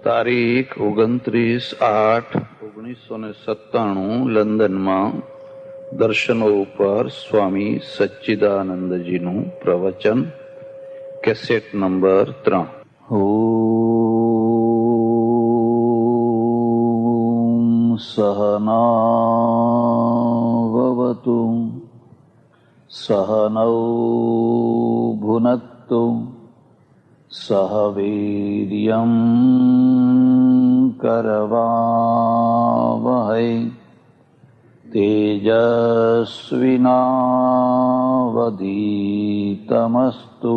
તારીખ 29/8/1997 લંડનમાં દર્શનો ઉપર સ્વામી સચ્ચિદાનંદજીનું પ્રવચન, કેસેટ નંબર 3. ઓમ સહનાવવતુ સહનૌ ભુનક્તુ સહ વીર્યં કરવાવહૈ તેજસ્વિનાવધીતમસ્તુ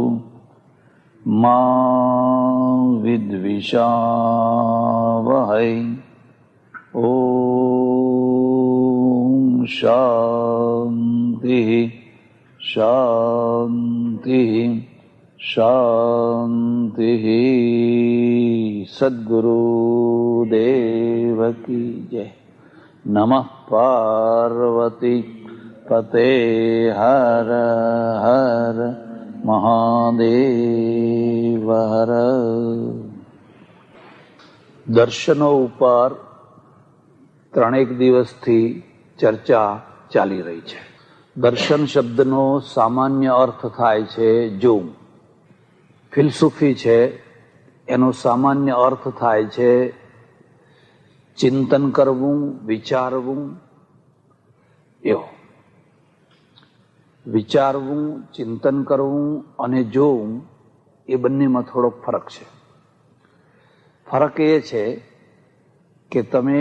મા વિદ્વિષાવહૈ. ઓમ શાંતિ શાંતિ શાંતિ. સદ્ગુરુદેવ કી જય. નમઃ પાર્વતી પતે. હર હર મહાદેવ હર. દર્શનો ઉપર ત્રણેક દિવસથી ચર્ચા ચાલી રહી છે. દર્શન શબ્દનો સામાન્ય અર્થ થાય છે જોવું. ફિલસૂફી છે એનો સામાન્ય અર્થ થાય છે ચિંતન કરવું, વિચારવું. એવો વિચારવું, ચિંતન કરવું અને જોવું એ બંનેમાં થોડોક ફરક છે. ફરક એ છે કે તમે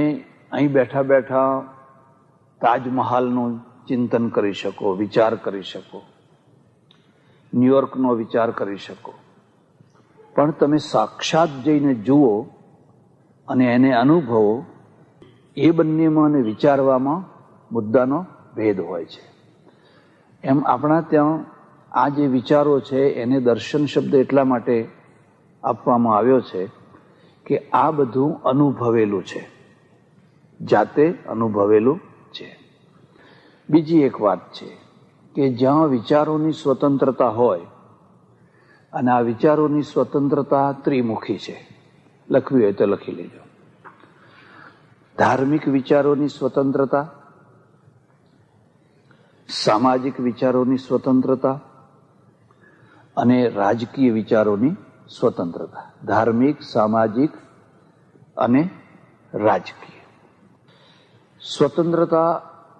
અહીં બેઠા બેઠા તાજમહાલનું ચિંતન કરી શકો, વિચાર કરી શકો, ન્યુયોર્કનો વિચાર કરી શકો, પણ તમે સાક્ષાત જઈને જુઓ અને એને અનુભવો, એ બંનેમાં અને વિચારવામાં મુદ્દાનો ભેદ હોય છે. એમ આપણા ત્યાં આ જે વિચારો છે એને દર્શન શબ્દ એટલા માટે આપવામાં આવ્યો છે કે આ બધું અનુભવેલું છે, જાતે અનુભવેલું છે. બીજી એક વાત છે કે જ્યાં વિચારોની સ્વતંત્રતા હોય, અને આ વિચારોની સ્વતંત્રતા ત્રિમુખી છે, લખવી હોય તો લખી લેજો. ધાર્મિક વિચારોની સ્વતંત્રતા, સામાજિક વિચારોની સ્વતંત્રતા અને રાજકીય વિચારોની સ્વતંત્રતા. ધાર્મિક, સામાજિક અને રાજકીય સ્વતંત્રતા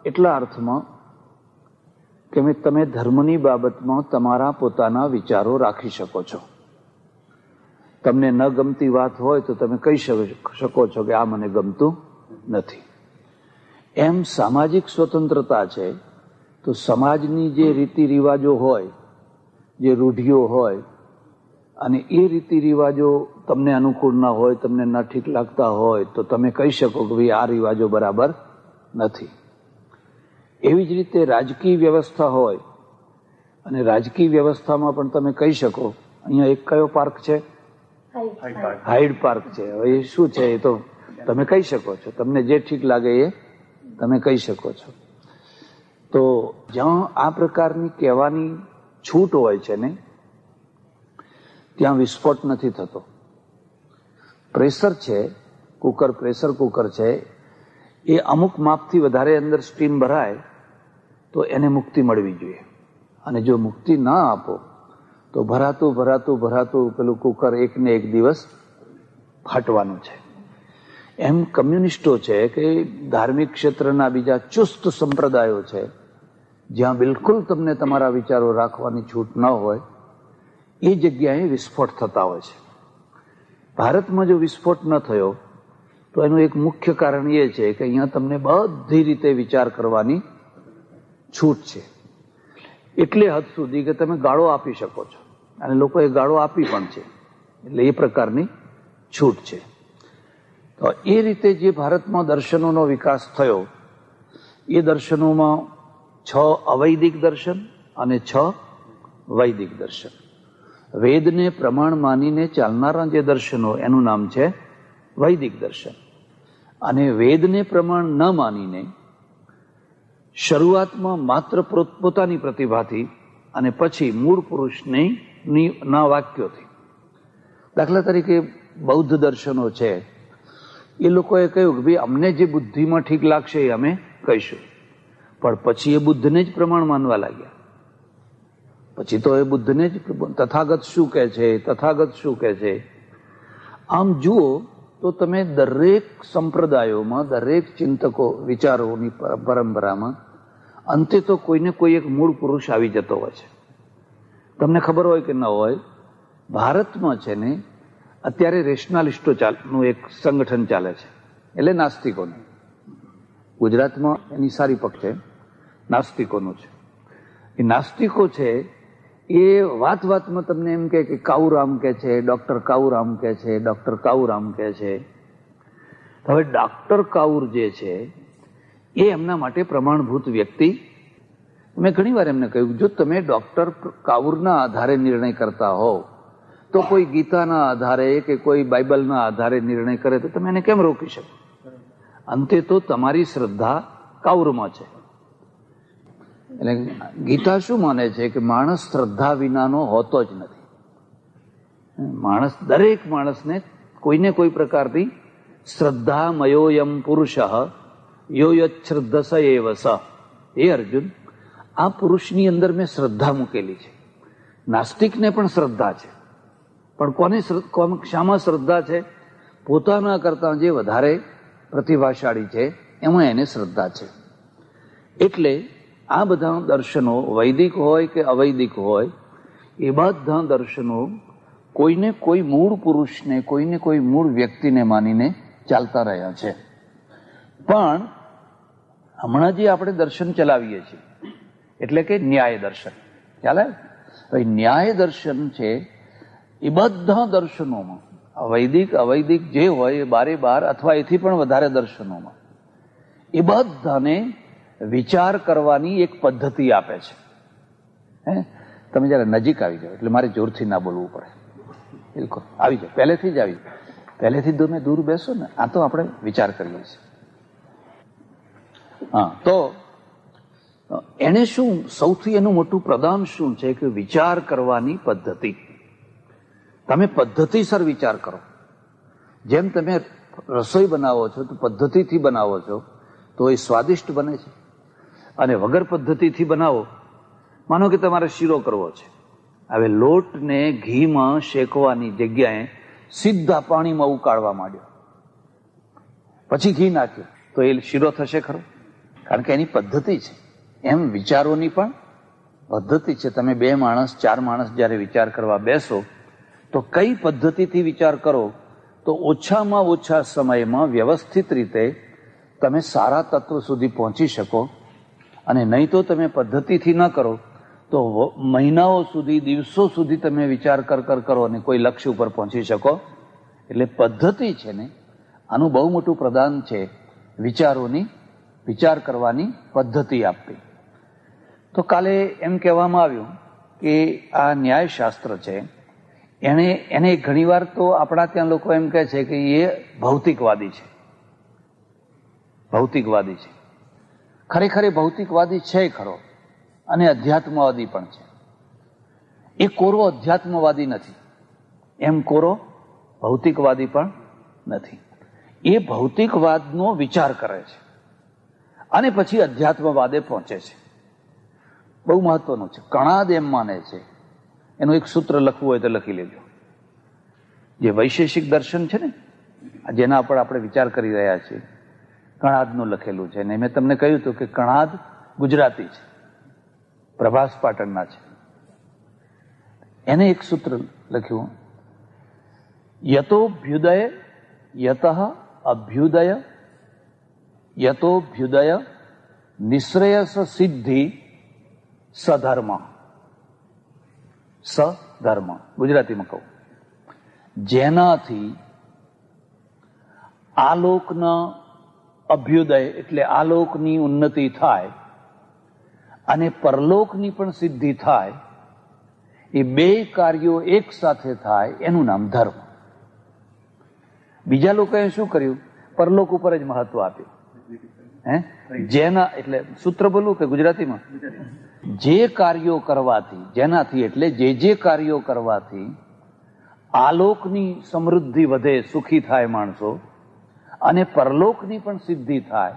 એટલા અર્થમાં કે તમે ધર્મની બાબતમાં તમારા પોતાના વિચારો રાખી શકો છો. તમને ન ગમતી વાત હોય તો તમે કહી શકો છો કે આ મને ગમતું નથી. એમ સામાજિક સ્વતંત્રતા છે તો સમાજની જે રીતિ રિવાજો હોય, જે રૂઢિઓ હોય, અને એ રીતિ રિવાજો તમને અનુકૂળ ના હોય, તમને ન ઠીક લાગતા હોય તો તમે કહી શકો કે ભાઈ આ રિવાજો બરાબર નથી. એવી જ રીતે રાજકીય વ્યવસ્થા હોય અને રાજકીય વ્યવસ્થામાં પણ તમે કહી શકો. અહીંયા એક કયો પાર્ક છે? હાઈડ પાર્ક છે. હવે એ શું છે એ તો તમે કહી શકો છો, તમને જે ઠીક લાગે એ તમે કહી શકો છો. તો જ્યાં આ પ્રકારની કહેવાની છૂટ હોય છે ને, ત્યાં વિસ્ફોટ નથી થતો. પ્રેશર છે, કુકર, પ્રેશર કુકર છે, એ અમુક માપથી વધારે અંદર સ્ટીમ ભરાય તો એને મુક્તિ મળવી જોઈએ. અને જો મુક્તિ ના આપો તો ભરાતું ભરાતું ભરાતું પેલું કુકર એકને એક દિવસ ફાટવાનું છે. એમ કમ્યુનિસ્ટો છે કે ધાર્મિક ક્ષેત્રના બીજા ચુસ્ત સંપ્રદાયો છે, જ્યાં બિલકુલ તમને તમારા વિચારો રાખવાની છૂટ ન હોય, એ જગ્યાએ વિસ્ફોટ થતા હોય છે. ભારતમાં જો વિસ્ફોટ ન થયો તો એનું એક મુખ્ય કારણ એ છે કે અહીંયા તમને બધી રીતે વિચાર કરવાની છૂટ છે. એટલે હદ સુધી કે તમે ગાળો આપી શકો છો, અને લોકોએ ગાળો આપી પણ છે. એટલે એ પ્રકારની છૂટ છે. તો એ રીતે જે ભારતમાં દર્શનોનો વિકાસ થયો, એ દર્શનોમાં 6 અવૈદિક દર્શન અને 6 વૈદિક દર્શન. વેદને પ્રમાણ માનીને ચાલનારા જે દર્શનો, એનું નામ છે વૈદિક દર્શન. અને વેદને પ્રમાણ ન માનીને શરૂઆતમાં માત્ર પોતાની પ્રતિભાથી અને પછી મૂળ પુરુષની ના વાક્યોથી. દાખલા તરીકે બૌદ્ધ દર્શનો છે એ લોકોએ કહ્યું કે ભાઈ અમને જે બુદ્ધિમાં ઠીક લાગશે એ અમે કહીશું, પણ પછી એ બુદ્ધને જ પ્રમાણ માનવા લાગ્યા. પછી તો એ બુદ્ધને જ તથાગત શું કહે છે, તથાગત શું કહે છે. આમ જુઓ તો તમે દરેક સંપ્રદાયોમાં, દરેક ચિંતકો વિચારોની પરંપરામાં અંતે તો કોઈને કોઈ એક મૂળ પુરુષ આવી જતો હોય છે. તમને ખબર હોય કે ન હોય, ભારતમાં છે ને અત્યારે રેશનાલિસ્ટો નું એક સંગઠન ચાલે છે, એટલે નાસ્તિકોનું. ગુજરાતમાં એની સારી પક્ષ છે, નાસ્તિકોનું છે. એ નાસ્તિકો છે એ વાત વાતમાં તમને એમ કે કાઉરામ કે છે, ડોક્ટર કાઉરામ કે છે, ડોક્ટર કાઉરામ કે છે. હવે ડોક્ટર કાઉર જે છે એ એમના માટે પ્રમાણભૂત વ્યક્તિ. મેં ઘણી વાર એમને કહ્યું, જો તમે ડોક્ટર કાઉરના આધારે નિર્ણય કરતા હોવ તો કોઈ ગીતાના આધારે કે કોઈ બાઇબલના આધારે નિર્ણય કરે તો તમે એને કેમ રોકી શકો? અંતે તો તમારી શ્રદ્ધા કાઉરમાં છે. એટલે ગીતા શું માને છે કે માણસ શ્રદ્ધા વિનાનો હોતો જ નથી. માણસ, દરેક માણસને કોઈને કોઈ પ્રકારથી શ્રદ્ધા મયોયમ પુરુષ યો યચ્છ્રદ્ધસ એવ સ. હે અર્જુન, આ પુરુષની અંદર મેં શ્રદ્ધા મૂકેલી છે. નાસ્તિકને પણ શ્રદ્ધા છે, પણ શામાં શ્રદ્ધા છે? પોતાના કરતા જે વધારે પ્રતિભાશાળી છે એમાં એને શ્રદ્ધા છે. એટલે આ બધા દર્શનો વૈદિક હોય કે અવૈદિક હોય, એ બધા દર્શનો કોઈને કોઈ મૂળ પુરુષને, કોઈને કોઈ મૂળ વ્યક્તિને માનીને ચાલતા રહ્યા છે. પણ હમણાં જે આપણે દર્શન ચલાવીએ છીએ એટલે કે ન્યાય દર્શન ચાલે. હવે ન્યાય દર્શન છે એ બધા દર્શનોમાં, વૈદિક અવૈદિક જે હોય એ બારે બાર અથવા એથી પણ વધારે દર્શનોમાં એ બધાને વિચાર કરવાની એક પદ્ધતિ આપે છે. તમે જયારે નજીક આવી જાઓ એટલે મારે જોરથી ના બોલવું પડે. બિલકુલ આવી જાઓ, પહેલેથી જ આવી જાઓ. પહેલેથી તમે દૂર બેસો ને, આ તો આપણે વિચાર કરીએ છીએ. હા, તો એને શું સૌથી એનું મોટું પ્રદાન શું છે કે વિચાર કરવાની પદ્ધતિ. તમે પદ્ધતિસર વિચાર કરો. જેમ તમે રસોઈ બનાવો છો તો પદ્ધતિથી બનાવો છો તો એ સ્વાદિષ્ટ બને છે. અને વગર પદ્ધતિથી બનાવો, માનો કે તમારે શીરો કરવો છે, હવે લોટને ઘીમાં શેકવાની જગ્યાએ સીધા પાણીમાં ઉકાળવા માંડ્યો, પછી ઘી નાખ્યું, તો એ શીરો થશે ખરો? કારણ કે એની પદ્ધતિ છે. એમ વિચારોની પણ પદ્ધતિ છે. તમે 2 માણસ 4 માણસ જયારે વિચાર કરવા બેસો તો કઈ પદ્ધતિથી વિચાર કરો તો ઓછામાં ઓછા સમયમાં વ્યવસ્થિત રીતે તમે સારા તત્વ સુધી પહોંચી શકો. અને નહીં તો તમે પદ્ધતિથી ન કરો તો મહિનાઓ સુધી, દિવસો સુધી તમે વિચાર કરો અને કોઈ લક્ષ્ય ઉપર પહોંચી શકો. એટલે પદ્ધતિ છે ને, આનું બહુ મોટું પ્રદાન છે વિચારોની, વિચાર કરવાની પદ્ધતિ આપવી. તો કાલે એમ કહેવામાં આવ્યું કે આ ન્યાયશાસ્ત્ર છે એને ઘણીવાર તો આપણા ત્યાં લોકો એમ કહે છે કે એ ભૌતિકવાદી છે. ભૌતિકવાદી છે. ખરેખર એ ભૌતિકવાદી છે ખરો, અને અધ્યાત્મવાદી પણ છે. એ કોરો અધ્યાત્મવાદી નથી, એમ કોરો ભૌતિકવાદી પણ નથી. એ ભૌતિકવાદનો વિચાર કરે છે અને પછી અધ્યાત્મવાદે પહોંચે છે. બહુ મહત્વનું છે. કણાદ એમ માને છે, એનું એક સૂત્ર લખવું હોય તો લખી લેજો. જે વૈશેષિક દર્શન છે ને, જેના પર આપણે વિચાર કરી રહ્યા છીએ, કણાદનું લખેલું છે. ને મેં તમને કહ્યું હતું કે કણાદ ગુજરાતી છે, પ્રભાસ પાટણના છે. એને એક સૂત્ર લખ્યું, યતોભ્યુદય યતઃ અભ્યુદય યતોભ્યુદય નિશ્રેયસ સિદ્ધિ સધર્મ. સધર્મ ગુજરાતીમાં કહું, જેનાથી આલોકના અભ્યુદય એટલે આલોકની ઉન્નતિ થાય અને પરલોકની પણ સિદ્ધિ થાય, એ 2 કાર્યો એક સાથે થાય એનું નામ ધર્મ. બીજા લોકોએ શું કર્યું? પરલોક ઉપર જ મહત્વ આપ્યું. જેના એટલે સૂત્ર બોલવું કે ગુજરાતીમાં? જે કાર્યો કરવાથી, જેનાથી એટલે જે કાર્યો કરવાથી આલોકની સમૃદ્ધિ વધે, સુખી થાય માણસો, અને પરલોકની પણ સિદ્ધિ થાય,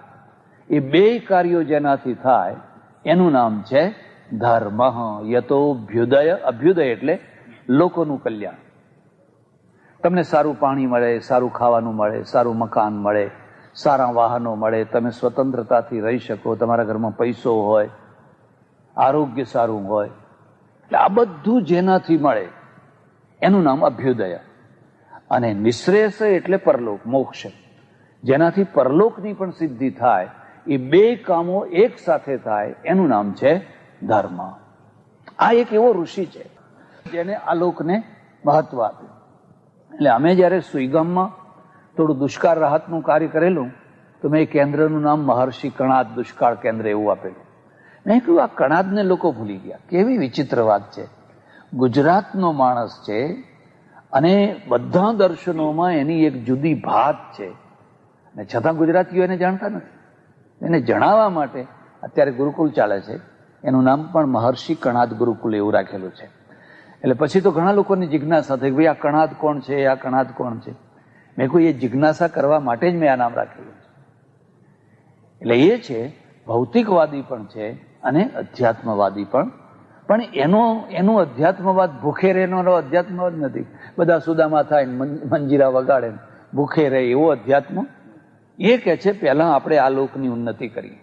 એ બે કાર્યો જેનાથી થાય એનું નામ છે ધર્મ. યતોભ્યુદય, અભ્યુદય એટલે લોકોનું કલ્યાણ. તમને સારું પાણી મળે, સારું ખાવાનું મળે, સારું મકાન મળે, સારા વાહનો મળે, તમે સ્વતંત્રતાથી રહી શકો, તમારા ઘરમાં પૈસો હોય, આરોગ્ય સારું હોય, એટલે આ બધું જેનાથી મળે એનું નામ અભ્યુદય. અને નિશ્રેયસ એટલે પરલોક, મોક્ષ, જેનાથી પરલોકની પણ સિદ્ધિ થાય, એ બે કામો એક સાથે થાય એનું નામ છે ધર્મ. આ એક એવો ઋષિ છે જેને આ લોકને મહત્વ આપ્યું. એટલે અમે જયારે સુઈગામમાં થોડું દુષ્કાળ રાહતનું કાર્ય કરેલું તો મેં એ કેન્દ્રનું નામ મહર્ષિ કણાદ દુષ્કાળ કેન્દ્ર એવું આપેલું. મેં કહ્યું આ કણાદને લોકો ભૂલી ગયા. કેવી વિચિત્ર વાત છે. ગુજરાતનો માણસ છે અને બધા દર્શનોમાં એની એક જુદી ભાત છે, અને છતાં ગુજરાતીઓ એને જાણતા નથી. એને જણાવવા માટે અત્યારે ગુરુકુળ ચાલે છે, એનું નામ પણ મહર્ષિ કણાદ ગુરુકુલ એવું રાખેલું છે. એટલે પછી તો ઘણા લોકોની જિજ્ઞાસા થઈ, ભાઈ આ કણાદ કોણ છે, આ કણાદ કોણ છે. મેં કોઈ એ જિજ્ઞાસા કરવા માટે જ મેં આ નામ રાખેલું છે. એટલે એ છે ભૌતિકવાદી પણ છે અને અધ્યાત્મવાદી પણ એનું અધ્યાત્મવાદ ભૂખે રહેનો અધ્યાત્મવાદ નથી. બધા સુદામા થાય, મંજીરા વગાડે, ભૂખે રહે એવો અધ્યાત્મ. એ કે છે પહેલા આપણે આ લોકની ઉન્નતિ કરીએ.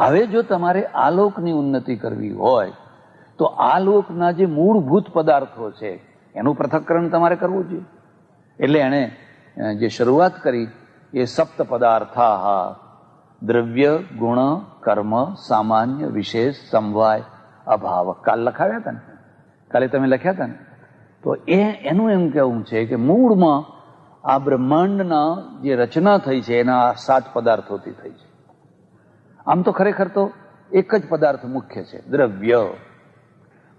હવે જો તમારે આ લોકની ઉન્નતિ કરવી હોય તો આ લોકના જે મૂળભૂત પદાર્થો છે એનું પૃથક્કરણ તમારે કરવું જોઈએ. એટલે એણે જે શરૂઆત કરી એ સપ્ત પદાર્થા, દ્રવ્ય, ગુણ, કર્મ, સામાન્ય, વિશેષ, સમવાય, અભાવ. કાલ લખાવ્યા હતા ને, કાલે તમે લખ્યા હતા ને, તો એનું એમ કહેવું છે કે મૂળમાં આ બ્રહ્માંડના જે રચના થઈ છે એના 7 પદાર્થોથી થઈ છે. આમ તો ખરેખર તો એક જ પદાર્થ મુખ્ય છે, દ્રવ્ય.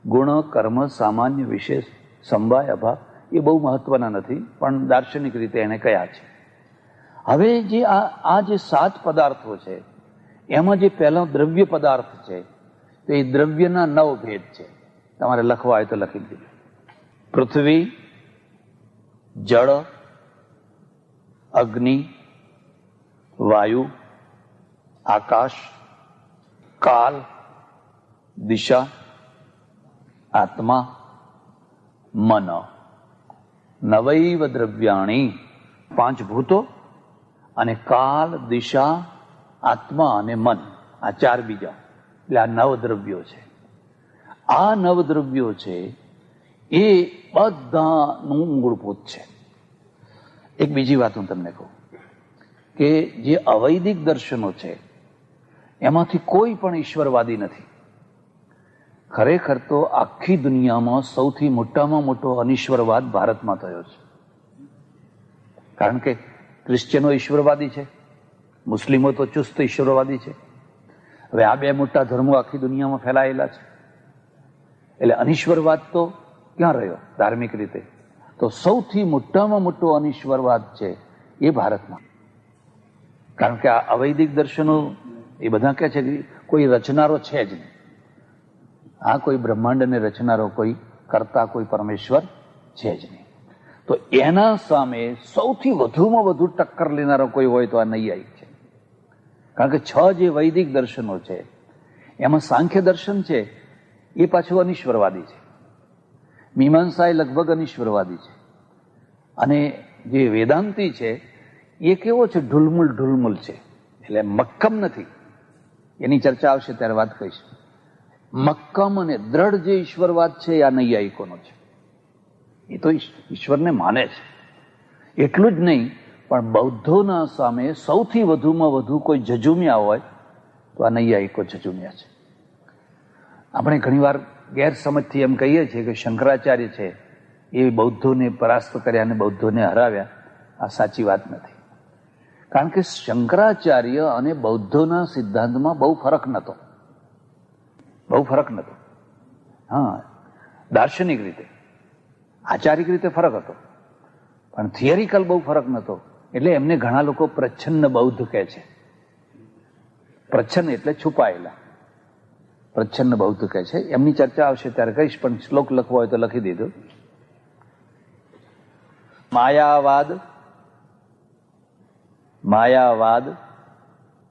ગુણ, કર્મ, સામાન્ય, વિશેષ, સમવાય, અભાવ એ બહુ મહત્વના નથી, પણ દાર્શનિક રીતે એને કયા છે. હવે જે આ જે 7 પદાર્થો છે એમાં જે પહેલો દ્રવ્ય પદાર્થ છે તો એ દ્રવ્યના 9 ભેદ છે. તમારે લખવા હોય તો લખી દીધું. પૃથ્વી, જળ, અગ્નિ, વાયુ, આકાશ, કાલ, દિશા, આત્મા, મન. નવૈવ દ્રવ્યાણી, 5 ભૂતો અને કાલ, દિશા, આત્મા અને મન, આ 4 બીજા. એટલે આ 9 દ્રવ્યો છે. આ 9 દ્રવ્યો છે એ બધાનું મૂળભૂત છે. એક બીજી વાત હું તમને કહું કે જે અવૈદિક દર્શનો છે એમાંથી કોઈ પણ ઈશ્વરવાદી નથી. ખરેખર તો આખી દુનિયામાં સૌથી મોટામાં મોટો અનિશ્વરવાદ ભારતમાં થયો છે. કારણ કે ક્રિશ્ચિયનો ઈશ્વરવાદી છે, મુસ્લિમો તો ચુસ્ત ઈશ્વરવાદી છે. હવે આ 2 મોટા ધર્મો આખી દુનિયામાં ફેલાયેલા છે. એટલે અનિશ્વરવાદ તો ક્યાં રહ્યો ધાર્મિક રીતે? તો સૌથી મોટામાં મોટો અનિશ્વરવાદ છે એ ભારતમાં. કારણ કે આ અવૈદિક દર્શનો એ બધા કહે છે કે કોઈ રચનારો છે જ નહીં. આ કોઈ બ્રહ્માંડને રચનારો, કોઈ કરતા, કોઈ પરમેશ્વર છે જ નહીં. તો એના સામે સૌથી વધુમાં વધુ ટક્કર લેનારો કોઈ હોય તો આ નૈયાયિક છે. કારણ કે 6 જે વૈદિક દર્શનો છે એમાં સાંખ્ય દર્શન છે એ પાછું અનિશ્વરવાદી છે. મીમાંસા એ લગભગ અનિશ્વરવાદી છે. અને જે વેદાંતી છે એ કેવો છે? ઢુલમુલ છે. એટલે મક્કમ નથી. એની ચર્ચા આવશે ત્યારે વાત કહીશ. મક્કમ અને દ્રઢ જે ઈશ્વરવાદ છે એ આ નૈયાયિકોનો છે. એ તો ઈશ્વરને માને છે. એટલું જ નહીં, પણ બૌદ્ધોના સામે સૌથી વધુમાં વધુ કોઈ ઝઝુમ્યા હોય તો આ નૈયાયિકો ઝઝુમ્યા છે. આપણે ઘણીવાર ગેરસમજથી એમ કહીએ છીએ કે શંકરાચાર્ય છે એ બૌદ્ધોને પરાસ્ત કર્યા અને બૌદ્ધોને હરાવ્યા. આ સાચી વાત નથી. કારણ કે શંકરાચાર્ય અને બૌદ્ધોના સિદ્ધાંતમાં બહુ ફરક નહોતો. હા, દાર્શનિક રીતે, આચારિક રીતે ફરક હતો, પણ થિયરિકલ બહુ ફરક નહોતો. એટલે એમને ઘણા લોકો પ્રચ્છન્ન બૌદ્ધ કહે છે. પ્રચ્છન્ન એટલે છુપાયેલા, પ્રચ્છન્ન બૌદ્ધ કહે છે. એમની ચર્ચા આવશે ત્યારે કહીશ, પણ શ્લોક લખવો હોય તો લખી દીધો. માયાવાદ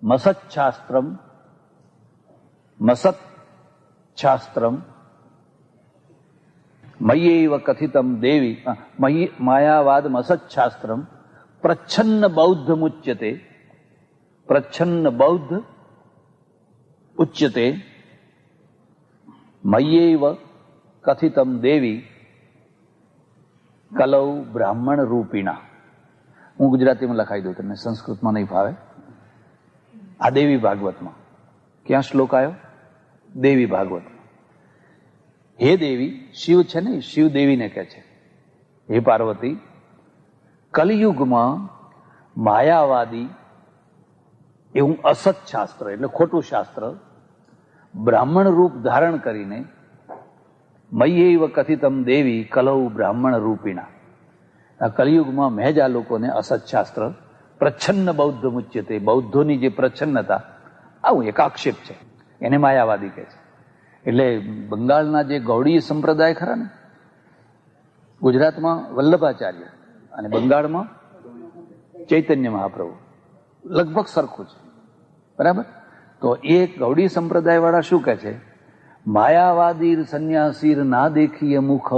મસચ્છાસ્ત્રમ મય્યૈવ કથિતમ દેવી માયાવાદ મસચ્છાસ્ત્રમ પ્રચ્છન્ન બૌદ્ધ મુચ્યતે પ્રચ્છન્ન બૌદ્ધ ઉચ્યતે મય્યૈવ કથિતમ દેવી કલૌ બ્રાહ્મણ રૂપિણા. હું ગુજરાતીમાં લખાઈ દઉં, તમને સંસ્કૃતમાં નહીં ફાવે. આ દેવી ભાગવતમાં ક્યાં શ્લોક આવ્યો? દેવી ભાગવત. હે દેવી, શિવ છે ને, શિવ દેવીને કહે છે, હે પાર્વતી, કલિયુગમાં માયાવાદી એવું અસત શાસ્ત્ર એટલે ખોટું શાસ્ત્ર બ્રાહ્મણ રૂપ ધારણ કરીને મય્યૈવ કથિતમ દેવી કલૌ બ્રાહ્મણ રૂપિણા. આ કલિયુગમાં મેં જ આ લોકોને અસત શાસ્ત્ર પ્રચ્છન્ન બૌદ્ધ મુચ્યતે, બૌદ્ધોની જે પ્રચ્છન્નતા, આવું એક આક્ષેપ છે, એને માયાવાદી કહે છે. એટલે બંગાળના જે ગૌડીય સંપ્રદાય ખરા ને, ગુજરાતમાં વલ્લભાચાર્ય અને બંગાળમાં ચૈતન્ય મહાપ્રભુ, લગભગ સરખું છે, બરાબર. તો એ ગૌડી સંપ્રદાય વાળા શું કહે છે? માયાવાદી સંન્યાસીર ના દેખીએ મુખ.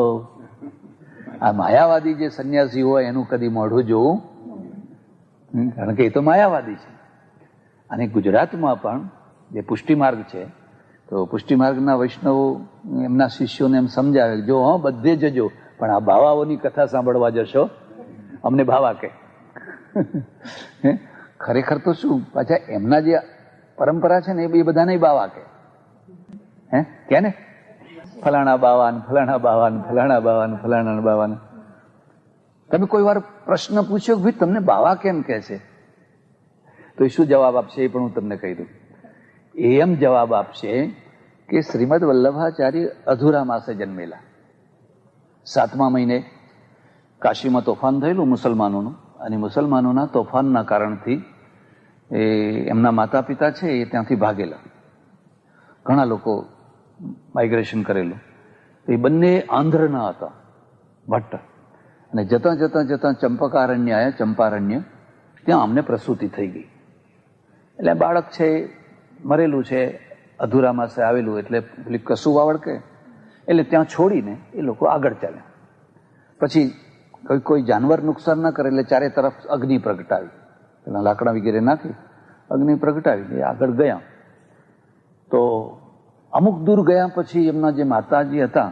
આ માયાવાદી જે સંન્યાસી હોય એનું કદી મોઢું જોવું, કારણ કે એ તો માયાવાદી છે. અને ગુજરાતમાં પણ જે પુષ્ટિમાર્ગ છે, તો પુષ્ટિમાર્ગના વૈષ્ણવો એમના શિષ્યોને એમ સમજાવે, જો હા બધે જજો, પણ આ બાવાઓની કથા સાંભળવા જશો, અમને બાવા કે. ખરેખર તો શું, પાછા એમના જે પરંપરા છે ને એ બધાને બાવા કે ને, ફલાણા બાવાન, ફલાણા બાવાન, ફલાણા બાવાન, ફલાણા બાવાન. તમે કોઈ વાર પ્રશ્ન પૂછ્યો ભાઈ તમને બાવા કેમ કે છે? તો એ શું જવાબ આપશે એ પણ હું તમને કહી દઉં. એમ જવાબ આપશે કે શ્રીમદ વલ્લભાચાર્ય અધૂરા માસે જન્મેલા, 7મા મહિને કાશીમાં તોફાન થયેલું મુસલમાનોનું, અને મુસલમાનોના તોફાનના કારણથી એમના માતા પિતા છે એ ત્યાંથી ભાગેલા. ઘણા લોકો માઇગ્રેશન કરેલું. એ બંને આંધ્રના હતા, ભટ્ટ. અને જતા જતા જતા ચંપકારણ્ય આવ્યા, ચંપારણ્ય, ત્યાં અમને પ્રસૂતિ થઈ ગઈ. એટલે બાળક છે મરેલું છે, અધૂરા માસે આવેલું, એટલે પેલી કસુ વાવડ કે, એટલે ત્યાં છોડીને એ લોકો આગળ ચાલ્યા. પછી કોઈ જાનવર નુકસાન ના કરે એટલે ચારે તરફ અગ્નિ પ્રગટાવી, પેલા લાકડા વગેરે નાખી અગ્નિ પ્રગટાવી આગળ ગયા. તો અમુક દૂર ગયા પછી એમના જે માતાજી હતા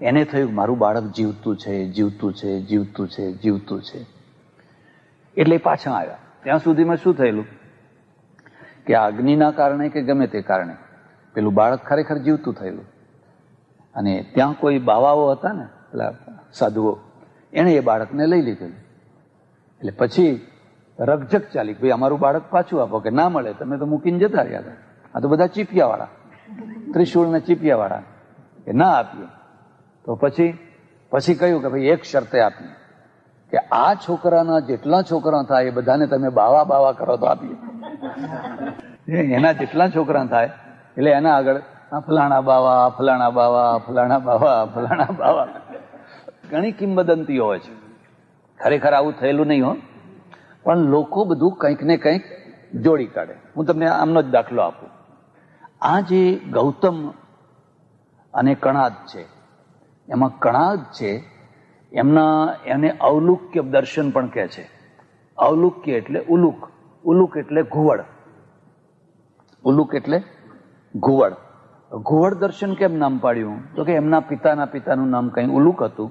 એને થયું મારું બાળક જીવતું છે, જીવતું છે, જીવતું છે, જીવતું છે. એટલે પાછા આવ્યા. ત્યાં સુધીમાં શું થયેલું કે આ અગ્નિના કારણે કે ગમે તે કારણે પેલું બાળક ખરેખર જીવતું થયેલું. અને ત્યાં કોઈ બાવાઓ હતા ને, પેલા સાધુઓ, એણે એ બાળકને લઈ લીધેલું. એટલે પછી રકઝક ચાલી, ભાઈ અમારું બાળક પાછું આપો. કે ના મળે, તમે તો મૂકીને જતા રહ્યા હતા. આ તો બધા ચીપિયાવાળા, ત્રિશુળ ને ચીપિયાવાળા, કે ના આપીએ. તો પછી કહ્યું કે ભાઈ એક શરતે આપીએ કે આ છોકરાના જેટલા છોકરા થાય એ બધાને તમે બાવા બાવા કરો તો આપીએ. એના જેટલા છોકરા થાય એટલે એના આગળ ફલાણા બાવા, ફલાણા બાવા, ફલાણા બાવા, ફલાણા બાવા. ઘણી કિંવદંતીઓ હોય છે. ખરેખર આવું થયેલું નહીં હો, પણ લોકો બધું કંઈક ને કંઈક જોડી કાઢે. હું તમને આમનો જ દાખલો આપું. આ જે ગૌતમ અને કણાદ છે, એમાં કણાદ છે એને અવલુક્ય દર્શન પણ કહે છે. અવલુક્ય એટલે ઉલુક, ઉલુક એટલે ઘુવડ, ઉલુક એટલે ઘુવડ. ઘુવડ દર્શન કેમ નામ પાડ્યું? તો કે એમના પિતાનું નામ કંઈ ઉલુક હતું,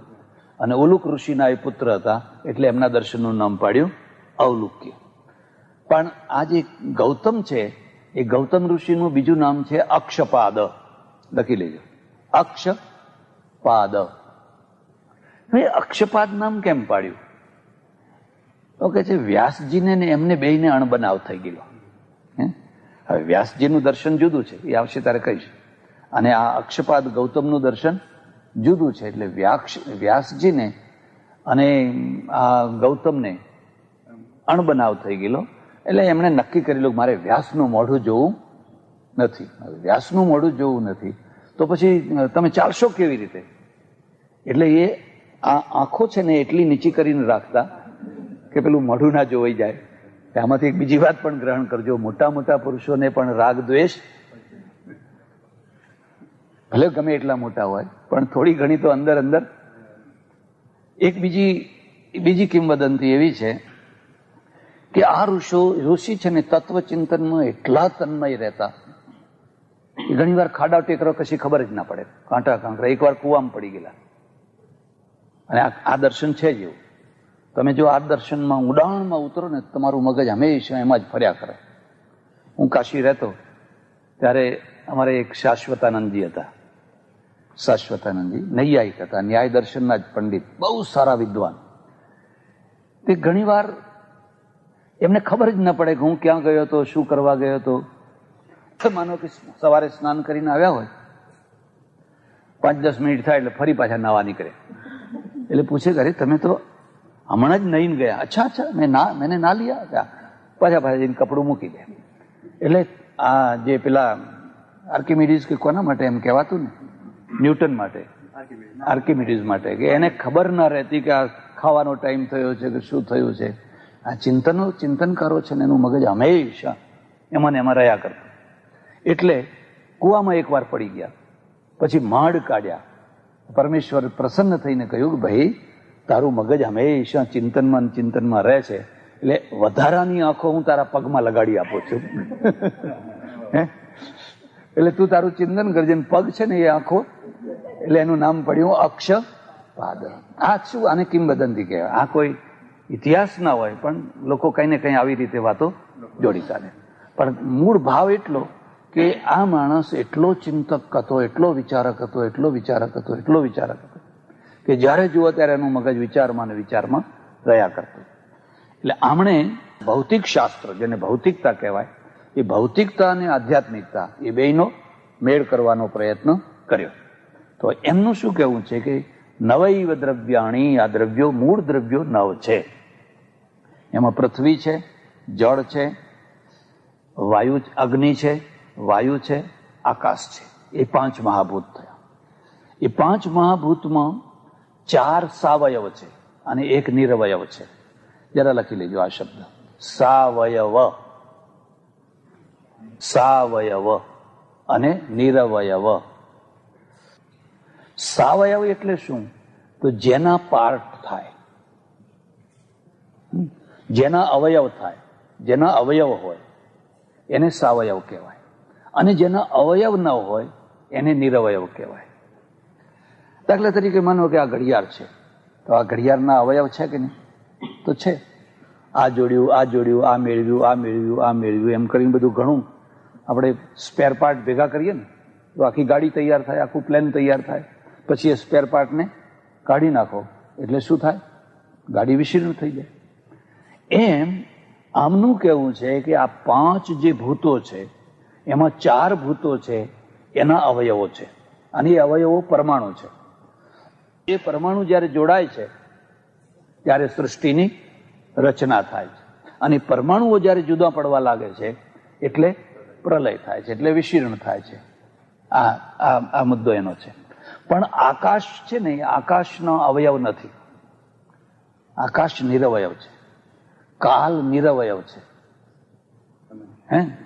અને ઉલુક ઋષિના એ પુત્ર હતા, એટલે એમના દર્શનનું નામ પાડ્યું અવલુક્ય. પણ આ જે ગૌતમ છે એ ગૌતમ ઋષિનું બીજું નામ છે અક્ષપાદ. લખી લેજો, અક્ષપાદ. અક્ષપાદ નામ કેમ પાડ્યું? તો કે છે વ્યાસજીને ને એમને બેયને અણબનાવ થઈ ગયેલો. હવે વ્યાસજીનું દર્શન જુદું છે, એ આવશે ત્યારે કહીશ. અને આ અક્ષપાદ ગૌતમનું દર્શન જુદું છે. એટલે વ્યાસજીને અને આ ગૌતમને અણબનાવ થઈ ગયેલો. એટલે એમણે નક્કી કરેલું મારે વ્યાસનું મોઢું જોવું નથી. વ્યાસનું મોઢું જોવું નથી તો પછી તમે ચાલશો કેવી રીતે? એટલે એ આ આંખો છે ને એટલી નીચી કરીને રાખતા કે પેલું મોઢું ના જોવાઈ જાય. આમાંથી એક બીજી વાત પણ ગ્રહણ કરજો, મોટા મોટા પુરુષોને પણ રાગ દ્વેષ, ભલે ગમે એટલા મોટા હોય પણ થોડી ઘણી તો અંદર અંદર. એક બીજી કિંવદંતી એવી છે કે આ ઋષિ છે ને તત્વચિંતનમાં એટલા તન્મય રહેતા કે ઘણી વાર ખાડા ટેકરો કશી ખબર જ ના પડે, કાંટા કાંકરા. એકવાર કુવામાં પડી ગયેલા. અને આ દર્શન છે જ એવું. તમે જો આ દર્શનમાં ઊંડાણમાં ઉતરો ને તમારું મગજ હંમેશા એમાં જ ફર્યા કરે. હું કાશી રહેતો ત્યારે અમારે એક શાશ્વતાનંદજી હતા. શાશ્વતાનંદજી નૈયાયિક હતા, ન્યાય દર્શનના જ પંડિત, બહુ સારા વિદ્વાન. તે ઘણી વાર એમને ખબર જ ન પડે કે હું ક્યાં ગયો હતો, શું કરવા ગયો હતો. માનો કે સવારે સ્નાન કરીને આવ્યા હોય, 5-10 મિનિટ થાય એટલે ફરી પાછા નાવા નીકળે. એટલે પૂછે કે અરે તમે તો હમણાં જ નહીને ગયા. અચ્છા મેને ના લિયા. પાછા જઈને કપડું મૂકી દે. એટલે આ જે પેલા આર્કિમિડીઝ કે કોના માટે એમ કહેવાતું ને, ન્યૂટન માટે, આર્કિમિડીઝ માટે, કે એને ખબર ના રહેતી કે આ ખાવાનો ટાઈમ થયો છે કે શું થયું છે. આ ચિંતનકારો છે ને એનું મગજ હંમેશા એમાં ને એમાં રહ્યા કરતું. એટલે કુવામાં એકવાર પડી ગયા, પછી માડ કાઢ્યા. પરમેશ્વર પ્રસન્ન થઈને કહ્યું કે ભાઈ તારું મગજ હંમેશા ચિંતનમાં રહે છે, એટલે વધારાની આંખો હું તારા પગમાં લગાડી આપું છું. એટલે તું તારું ચિંતન કરજે. પગ છે ને એ આંખો, એટલે એનું નામ પડ્યું અક્ષપાદ. આ શું, આને કિંવદંતી કહેવાય. આ કોઈ ઇતિહાસ ના હોય પણ લોકો કઈ ને કઈ આવી રીતે વાતો જોડી ચાલે. પણ મૂળ ભાવ એટલો કે આ માણસ એટલો ચિંતક હતો, એટલો વિચારક હતો કે જ્યારે જુઓ ત્યારે એનું મગજ વિચારમાં ને વિચારમાં રહ્યા કરતું. એટલે આમણે ભૌતિક શાસ્ત્ર, જેને ભૌતિકતા કહેવાય, એ ભૌતિકતા અને આધ્યાત્મિકતા એ બેયનો મેળ કરવાનો પ્રયત્ન કર્યો. તો એમનું શું કહેવું છે કે નવૈવ દ્રવ્યાણી, આ દ્રવ્યો, મૂળ દ્રવ્યો 9 છે. એમાં પૃથ્વી છે, જળ છે, વાયુ, અગ્નિ છે, વાયુ છે, આકાશ છે. એ 5 મહાભૂત થયા. એ 5 મહાભૂતમાં 4 સાવયવ છે અને 1 નિરવયવ છે. જરા લખી લેજો આ શબ્દ, સાવયવ અને નિરવયવ. સાવયવ એટલે શું? તો જેના પાર્ટ થાય, જેના અવયવ થાય, જેના અવયવ હોય એને સાવયવ કહેવાય. અને જેના અવયવ ન હોય એને નિરવયવ કહેવાય. દાખલા તરીકે માનો કે આ ઘડિયાળ છે, તો આ ઘડિયાળના અવયવ છે કે નહીં? તો છે. આ જોડ્યું, આ મેળવ્યું એમ કરીને બધું ઘણું આપણે સ્પેર પાર્ટ ભેગા કરીએ ને તો આખી ગાડી તૈયાર થાય, આખું પ્લેન તૈયાર થાય. પછી એ સ્પેર પાર્ટને કાઢી નાખો એટલે શું થાય? ગાડી વિશીર્ણ થઈ જાય. એમ આમનું કહેવું છે કે આ 5 જે ભૂતો છે એમાં 4 ભૂતો છે એના અવયવો છે, અને એ અવયવો પરમાણુ છે. એ પરમાણુ જ્યારે જોડાય છે ત્યારે સૃષ્ટિની રચના થાય છે, અને પરમાણુઓ જ્યારે જુદા પડવા લાગે છે એટલે પ્રલય થાય છે, એટલે વિશીર્ણ થાય છે. આ મુદ્દો એનો છે. પણ આકાશ છે ને, આકાશનો અવયવ નથી. આકાશ નિરવયવ છે. કાલ નિરવયવ છે.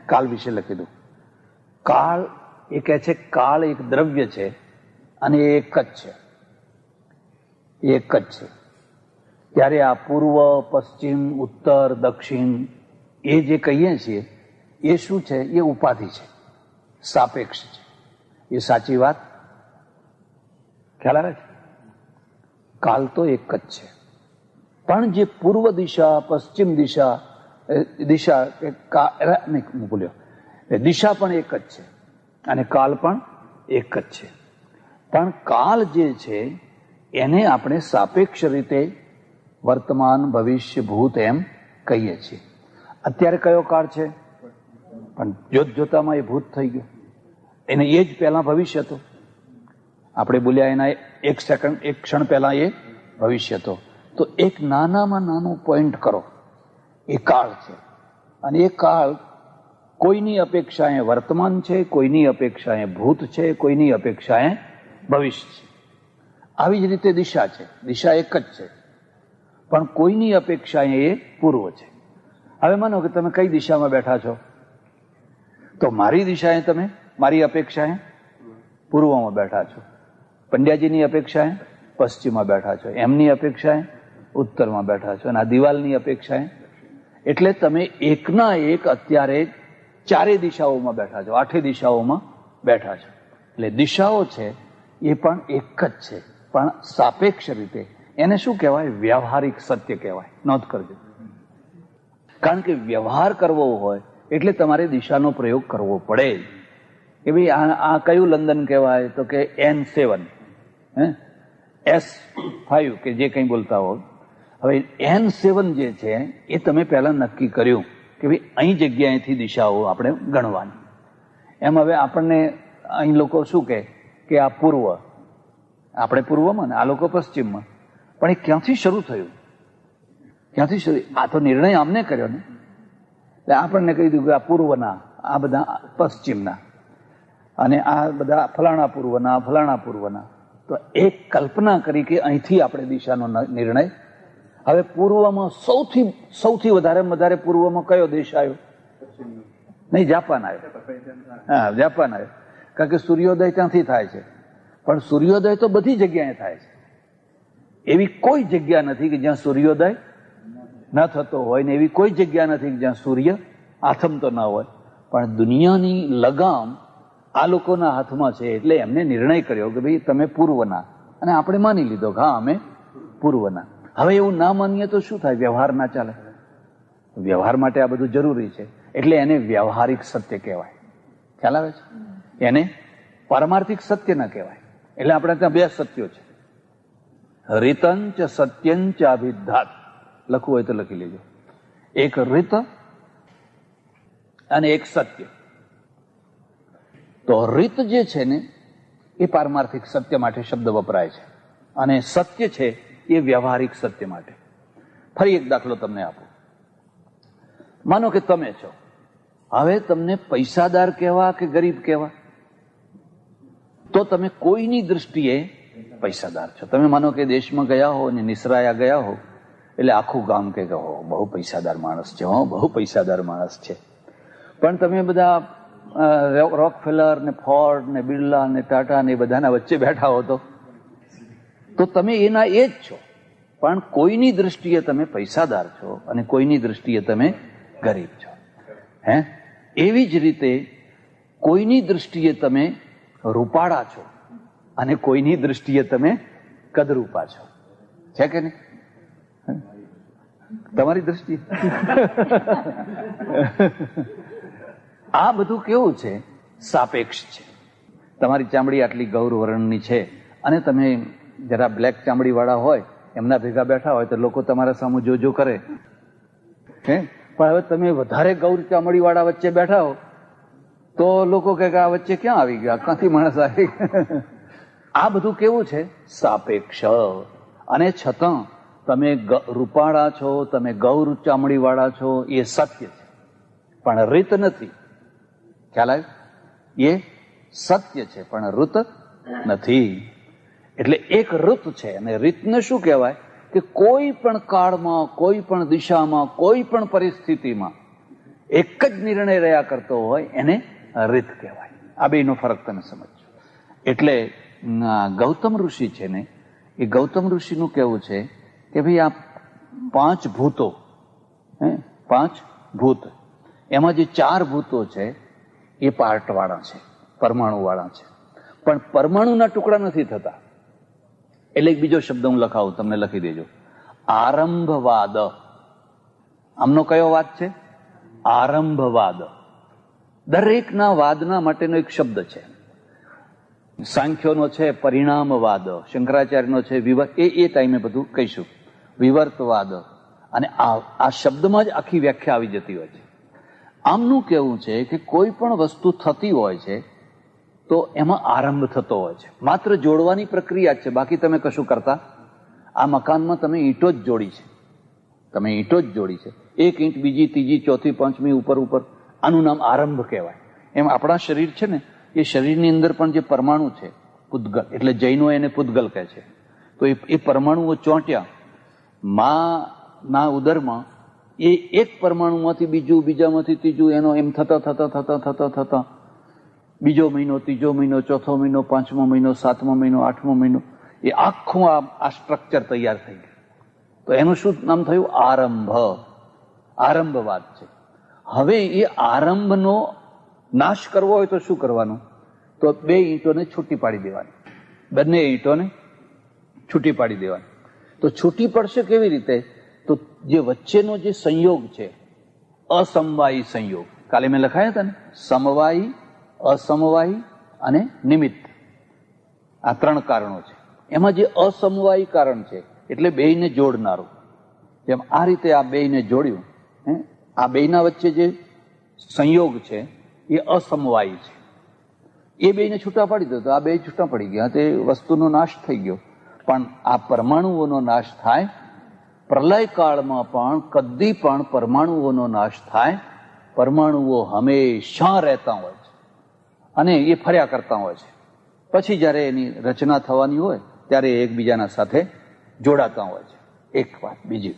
કાલ વિશે લખી દઉં. કાળ એ કહે છે કાળ એક દ્રવ્ય છે અને એ એક જ છે. ત્યારે આ પૂર્વ, પશ્ચિમ, ઉત્તર, દક્ષિણ એ જે કહીએ છીએ એ શું છે? એ ઉપાધિ છે, સાપેક્ષ છે. એ સાચી વાત ખ્યાલ આવે છે? કાલ તો એક જ છે, પણ જે પૂર્વ દિશા, પશ્ચિમ દિશા પણ એક જ છે અને કાલ પણ એક જ છે. પણ કાલ જે છે એને આપણે સાપેક્ષ રીતે વર્તમાન, ભવિષ્ય, ભૂત એમ કહીએ છીએ. અત્યારે કયો કાળ છે? પણ જોતામાં એ ભૂત થઈ ગયો. એને એ જ પહેલા ભવિષ્ય હતો. આપણે બોલ્યા એના 1 સેકન્ડ, 1 ક્ષણ પહેલા એ ભવિષ્ય હતો. તો એક નાનામાં નાનો પોઈન્ટ કરો, એ કાળ છે. અને એ કાળ કોઈની અપેક્ષાએ વર્તમાન છે, કોઈની અપેક્ષાએ ભૂત છે, કોઈની અપેક્ષાએ ભવિષ્ય છે. આવી જ રીતે દિશા છે, દિશા એક જ છે, પણ કોઈની અપેક્ષા એ પૂર્વ છે. હવે માનો કે તમે કઈ દિશામાં બેઠા છો, તો મારી દિશાએ તમે, મારી અપેક્ષાએ પૂર્વમાં બેઠા છો, પંડ્યાજીની અપેક્ષાએ પશ્ચિમમાં બેઠા છો, એમની અપેક્ષાએ ઉત્તરમાં બેઠા છો, અને આ દિવાલની અપેક્ષાએ. એટલે તમે એકના એક અત્યારે ચારે દિશાઓમાં બેઠા છો, આઠે દિશાઓમાં બેઠા છો. એટલે દિશાઓ છે એ પણ એક જ છે, પણ સાપેક્ષ રીતે. એને શું કહેવાય? વ્યવહારિક સત્ય કહેવાય. નોંધ કરજો, કારણ કે વ્યવહાર કરવો હોય એટલે તમારે દિશાનો પ્રયોગ કરવો પડે. કે ભાઈ આ કયું લંદન કહેવાય? તો કે N7, S5 કે જે કંઈ બોલતા હો. હવે N7 જે છે એ તમે પહેલા નક્કી કર્યું કે ભાઈ અહીં જગ્યાએથી દિશાઓ આપણે ગણવાની. એમ હવે આપણને અહીં લોકો શું કે આ પૂર્વ, આપણે પૂર્વમાં ને આ લોકો પશ્ચિમમાં. પણ એ ક્યાંથી શરૂ થયું? ક્યાંથી શરૂ? આ તો નિર્ણય આમને કર્યો ને, એટલે આપણને કહી દીધું કે આ પૂર્વના, આ બધા પશ્ચિમના, અને આ બધા ફલાણા પૂર્વના, ફલાણા પૂર્વના. તો એક કલ્પના કરી કે અહીંથી આપણે દિશાનો નિર્ણય. હવે પૂર્વમાં સૌથી વધારે પૂર્વમાં કયો દેશ આવ્યો? નહીં, જાપાન આવ્યો. હા, જાપાન આવ્યો, કારણ કે સૂર્યોદય ત્યાંથી થાય છે. પણ સૂર્યોદય તો બધી જગ્યાએ થાય છે. એવી કોઈ જગ્યા નથી કે જ્યાં સૂર્યોદય ન થતો હોય, ને એવી કોઈ જગ્યા નથી કે જ્યાં સૂર્ય આથમતો ન હોય. પણ દુનિયાની લગામ આ લોકોના હાથમાં છે, એટલે એમને નિર્ણય કર્યો કે ભાઈ તમે પૂર્વના, અને આપણે માની લીધો કે હા અમે પૂર્વના. હવે એવું ના માનીએ તો શું થાય? વ્યવહાર ના ચાલે. વ્યવહાર માટે આ બધું જરૂરી છે, એટલે એને વ્યવહારિક સત્ય કહેવાય. ખ્યાલ આવે છે? એને પારમાર્થિક સત્ય ના કહેવાય. એટલે આપણે ત્યાં બે સત્યો છે, રીતંચ સત્યંચ અભિધાત. લખવું હોય તો લખી લેજો. એક રીત અને એક સત્ય. તો રીત જે છે ને એ પારમાર્થિક સત્ય માટે શબ્દ વપરાય છે, અને સત્ય છે એ વ્યવહારિક સત્ય માટે. ફરી એક દાખલો તમને આપું. માનો કે તમે છો, હવે તમને પૈસાદાર કહેવા કે ગરીબ કહેવા? તો તમે કોઈની દૃષ્ટિએ પૈસાદાર છો. તમે માનો કે દેશમાં ગયા હો ને નિસરાયા ગયા હો, એટલે આખું ગામ કે હો બહુ પૈસાદાર માણસ છે, હો બહુ પૈસાદાર માણસ છે. પણ તમે બધા રોકફેલર ને ફોર્ડ ને બિરલા ને ટાટા ને બધાના વચ્ચે બેઠા હો તો તમે એના એ જ છો. પણ કોઈની દૃષ્ટિએ તમે પૈસાદાર છો અને કોઈની દૃષ્ટિએ તમે ગરીબ છો. એવી જ રીતે કોઈની દૃષ્ટિએ તમે રૂપાળા છો અને કોઈની દૃષ્ટિએ તમે કદરૂપા છો. છે કે નહીં? તમારી દૃષ્ટિએ આ બધું કેવું છે? સાપેક્ષ છે. તમારી ચામડી આટલી ગૌર વર્ણની છે અને તમે જરા બ્લેક ચામડી વાળા હોય, એમના ભેગા બેઠા હોય તો લોકો તમારા સામે જોજો કરે. પણ હવે તમે વધારે ગૌર ચામડી વાળા વચ્ચે બેઠા હો તો લોકો કહે કે આ વચ્ચે ક્યાં આવી ગયા, ક્યાંથી માણસ આવી? આ બધું કેવું છે? સાપેક્ષ. અને છતાં તમે રૂપાળા છો, તમે ગૌર ચામડી વાળા છો, એ સત્ય છે, પણ રીત નથી. ખ્યાલ આવ્યો? એ સત્ય છે પણ ઋત નથી. એટલે એક ઋત છે, અને રીતને શું કહેવાય? કે કોઈ પણ કાળમાં, કોઈ પણ દિશામાં, કોઈ પણ પરિસ્થિતિમાં એક જ નિર્ણય રહ્યા કરતો હોય એને રીત કહેવાય. આ બેનો ફરક તમે સમજો. એટલે ગૌતમ ઋષિ છે ને, એ ગૌતમ ઋષિનું કહેવું છે કે ભાઈ આ 5 ભૂતો, 5 ભૂત, એમાં જે 4 ભૂતો છે એ પાર્ટ વાળા છે, પરમાણુ વાળા છે. પણ પરમાણુના ટુકડા નથી થતા. એટલે એક બીજો શબ્દ હું લખાવું, તમને લખી દેજો. આરંભવાદ. આમનો કયો વાદ છે? આરંભવાદ. દરેકના વાદના માટેનો એક શબ્દ છે. સાંખ્યોનો છે પરિણામવાદ, શંકરાચાર્યનો છે એ ટાઈમે બધું કહીશું. વિવર્તવાદ. અને આ શબ્દમાં જ આખી વ્યાખ્યા આવી જતી હોય છે. આમનું કહેવું છે કે કોઈ પણ વસ્તુ થતી હોય છે તો એમાં આરંભ થતો હોય છે. માત્ર જોડવાની પ્રક્રિયા જ છે, બાકી તમે કશું કરતા. આ મકાનમાં તમે ઈંટો જ જોડી છે, તમે ઈંટો જ જોડી છે. એક ઈંટ બીજી, ત્રીજી, ચોથી, પાંચમી, ઉપર, આનું નામ આરંભ કહેવાય. એમ આપણા શરીર છે ને, એ શરીરની અંદર પણ જે પરમાણુ છે, પૂતગલ, એટલે જૈનો એને પૂતગલ કહે છે. તો એ પરમાણુઓ ચોંટ્યા માના ઉદરમાં, એ એક પરમાણુમાંથી બીજું, બીજામાંથી ત્રીજું, એનો એમ થતા બીજો મહિનો, ત્રીજો મહિનો, ચોથો મહિનો, પાંચમો મહિનો, સાતમો મહિનો, આઠમો મહિનો, એ આખું આ સ્ટ્રક્ચર તૈયાર થઈ ગયું. તો એનું શું નામ થયું? આરંભ. આરંભવાદ છે. હવે એ આરંભનો નાશ કરવો હોય તો શું કરવાનું? તો બે ઈંટોને છૂટી પાડી દેવાની, બંને ઈંટોને છૂટી પાડી દેવાની. તો છૂટી પડશે કેવી રીતે? તો જે વચ્ચેનો જે સંયોગ છે, અસમવાયી સંયોગ, કાલે મેં લખાયા હતા ને, સમવાયી, અસમવાયી અને નિમિત્ત, આ ત્રણ કારણો છે. એમાં જે અસમવાયી કારણ છે એટલે બેયને જોડનારું, જેમ આ રીતે આ બેયને જોડ્યું, આ બેયના વચ્ચે જે સંયોગ છે એ અસમવાયી છે. એ બેયને છૂટા પાડી દો તો આ બે છૂટા પડી ગયા, તે વસ્તુનો નાશ થઈ ગયો. પણ આ પરમાણુઓનો નાશ થાય, પ્રલય કાળમાં પણ કદી પણ પરમાણુઓનો નાશ થાય. પરમાણુઓ હંમેશા રહેતા હોય છે અને એ ફર્યા કરતા હોય છે. પછી જ્યારે એની રચના થવાની હોય ત્યારે એકબીજાના સાથે જોડાતા હોય છે. એક વાત. બીજી,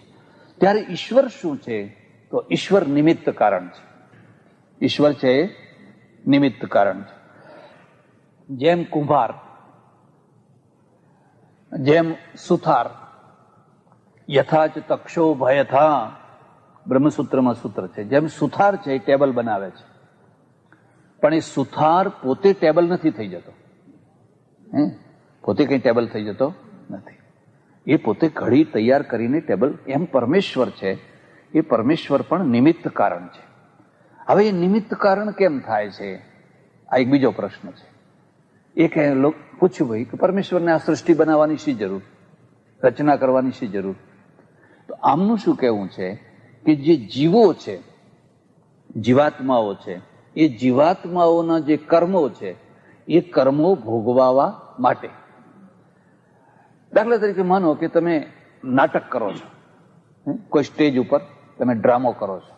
ત્યારે ઈશ્વર શું છે? તો ઈશ્વર નિમિત્ત કારણ છે. ઈશ્વર છે એ નિમિત્ત કારણ છે. જેમ કુંભાર, જેમ સુથાર, યથાચ તક્ષો ભયથા, બ્રહ્મસૂત્રમાં સૂત્ર છે. જેમ સુથાર છે એ ટેબલ બનાવે છે, પણ એ સુથાર પોતે ટેબલ નથી થઈ જતો. પોતે કઈ ટેબલ થઈ જતો નથી. એ પોતે ઘડી તૈયાર કરીને ટેબલ, એમ પરમેશ્વર છે એ પરમેશ્વર પણ નિમિત્ત કારણ છે. હવે એ નિમિત્ત કારણ કેમ થાય છે? આ એક બીજો પ્રશ્ન છે. એક પૂછ્યું ભાઈ કે પરમેશ્વરને આ સૃષ્ટિ બનાવવાની શી જરૂર, રચના કરવાની શી જરૂર? તો આમનું શું કહેવું છે કે જે જીવો છે, જીવાત્માઓ છે, એ જીવાત્માઓના જે કર્મો છે એ કર્મો ભોગવવા માટે. દાખલા તરીકે માનો કે તમે નાટક કરો છો, કોઈ સ્ટેજ ઉપર તમે ડ્રામો કરો છો,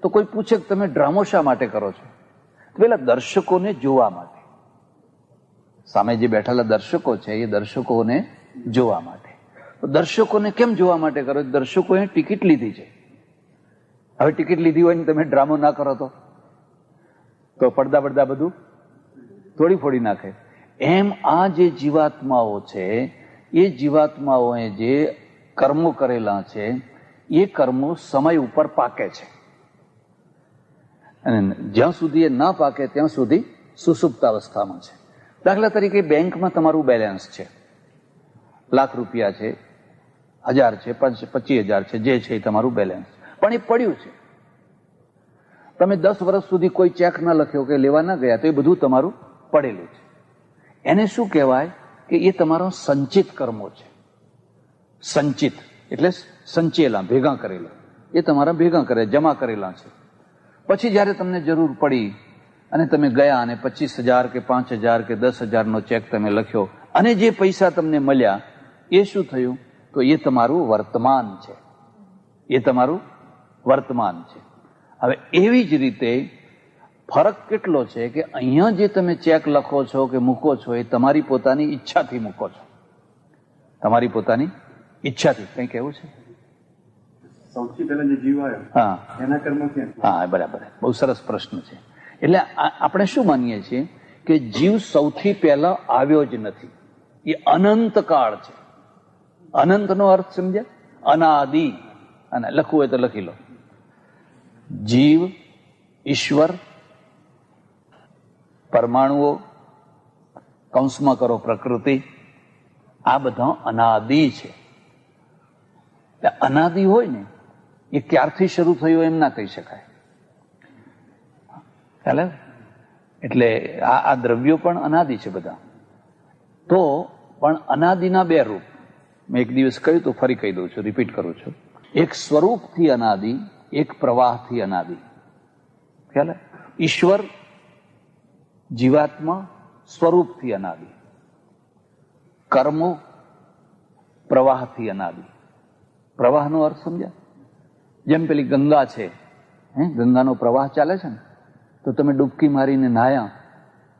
તો કોઈ પૂછે કે તમે ડ્રામો શા માટે કરો છો? પેલા દર્શકોને જોવા માટે. સામે જે બેઠેલા દર્શકો છે એ દર્શકોને જોવા માટે. તો દર્શકોને કેમ જોવા માટે કરો? દર્શકોએ ટિકિટ લીધી છે. હવે ટિકિટ લીધી હોય ને તમે ડ્રામો ના કરો તો પડદા બધું તોડી ફોડી નાખે. એમ આ જે જીવાત્માઓ છે એ જીવાત્માઓએ જે કર્મો કરેલા છે એ કર્મો સમય ઉપર પાકે છે, અને જ્યાં સુધી એ ના પાકે ત્યાં સુધી સુષુપ્ત અવસ્થામાં છે. દાખલા તરીકે બેંકમાં તમારું બેલેન્સ છે, લાખ રૂપિયા છે, 1000 છે, 25,000 છે, જે છે એ તમારું બેલેન્સ, પણ એ પડ્યું છે. તમે 10 વર્ષ સુધી કોઈ ચેક ના લખ્યો કે લેવા ના ગયા તો એ બધું તમારું પડેલું છે. એને શું કહેવાય કે એ તમારો સંચિત કર્મો છે. સંચિત એટલે સંચેલા, ભેગા કરેલા, એ તમારા ભેગા કરે, જમા કરેલા છે. પછી જયારે તમને જરૂર પડી અને તમે ગયા અને 25,000 કે 5,000 કે 10,000 ચેક તમે લખ્યો અને જે પૈસા તમને મળ્યા એ શું થયું? તો એ તમારું વર્તમાન છે. એ તમારું વર્તમાન છે. હવે એવી જ રીતે ફરક કેટલો છે કે અહીંયા જે તમે ચેક લખો છો કે મૂકો છો એ તમારી પોતાની ઈચ્છાથી મૂકો છો. તમારી પોતાની ઈચ્છાથી. કઈ કહેવું છે? સૌથી પહેલા જે જીવ આવ્યો એના કર્મ ક્યાં? હા, બરાબર. બહુ સરસ પ્રશ્ન છે. એટલે આપણે શું માનીએ છીએ કે જીવ સૌથી પહેલા આવ્યો જ નથી. એ અનંત કાળ છે. અનંતનો અર્થ સમજ્યા? અનાદિ. અને લખવું હોય તો લખી લો. જીવ, ઈશ્વર, પરમાણુઓ, કૌંસમાં કરો પ્રકૃતિ, આ બધા અનાદિ છે. અનાદિ હોય ને એ ક્યારથી શરૂ થયું એમ ના કહી શકાય. ખ્યાલ? એટલે આ દ્રવ્યો પણ અનાદિ છે બધા. તો પણ અનાદિના બે રૂપ મેં એક દિવસ કહ્યું તો ફરી કહી દઉં છું, રિપીટ કરું છું. એક સ્વરૂપથી અનાદિ, એક પ્રવાહથી અનાદિ. ખ્યાલ? ઈશ્વર, જીવાત્મા સ્વરૂપથી અનાદિ, કર્મો પ્રવાહથી અનાદિ. પ્રવાહનો અર્થ સમજ્યા? જેમ પેલી ગંગા છે, ગંગાનો પ્રવાહ ચાલે છે ને, તો તમે ડૂબકી મારીને નાહ્યા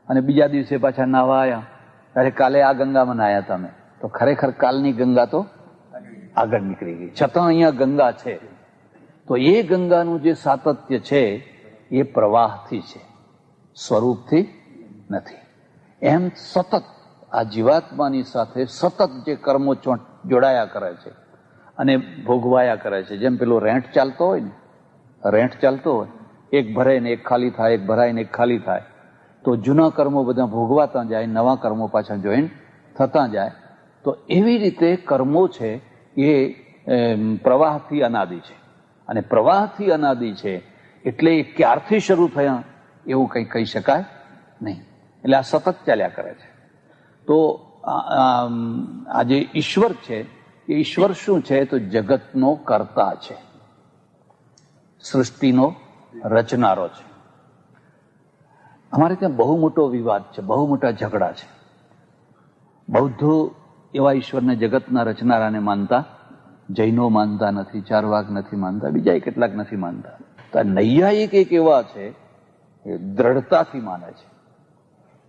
અને બીજા દિવસે પાછા નાહવા આવ્યા, ત્યારે કાલે આ ગંગામાં નાહ્યા તમે, તો ખરેખર કાલની ગંગા તો આગળ નીકળી ગઈ. છતાં અહીંયા ગંગા છે, તો એ ગંગાનું જે સાતત્ય છે એ પ્રવાહથી છે, સ્વરૂપથી નથી. એમ સતત આ જીવાત્માની સાથે સતત જે કર્મો જોડાયા કરે છે અને ભોગવાયા કરે છે. જેમ પેલો રેંટ ચાલતો હોય ને, રેંટ ચાલતો હોય, એક ભરાય ને એક ખાલી થાય, એક ભરાય ને એક ખાલી થાય, તો જૂના કર્મો બધા ભોગવાતા જાય, નવા કર્મો પાછા જોઈન થતા જાય. તો એવી રીતે કર્મો છે એ પ્રવાહથી અનાદિ છે, અને પ્રવાહથી અનાદિ છે એટલે એ ક્યારથી શરૂ થયા એવું કંઈ કહી શકાય નહીં. એટલે આ સતત ચાલ્યા કરે છે. તો આ જે ઈશ્વર છે એ ઈશ્વર શું છે? તો જગતનો કર્તા છે, સૃષ્ટિનો રચનારો છે. અમારે ત્યાં બહુ મોટો વિવાદ છે, બહુ મોટા ઝઘડા છે. બૌદ્ધો એવા ઈશ્વરને જગતના રચનારાને માનતા, જૈનો માનતા નથી, ચારવાક નથી માનતા, બીજા કેટલાક નથી માનતા. તો નૈયાયિક એક એવા છે એ દ્રઢતાથી માને છે.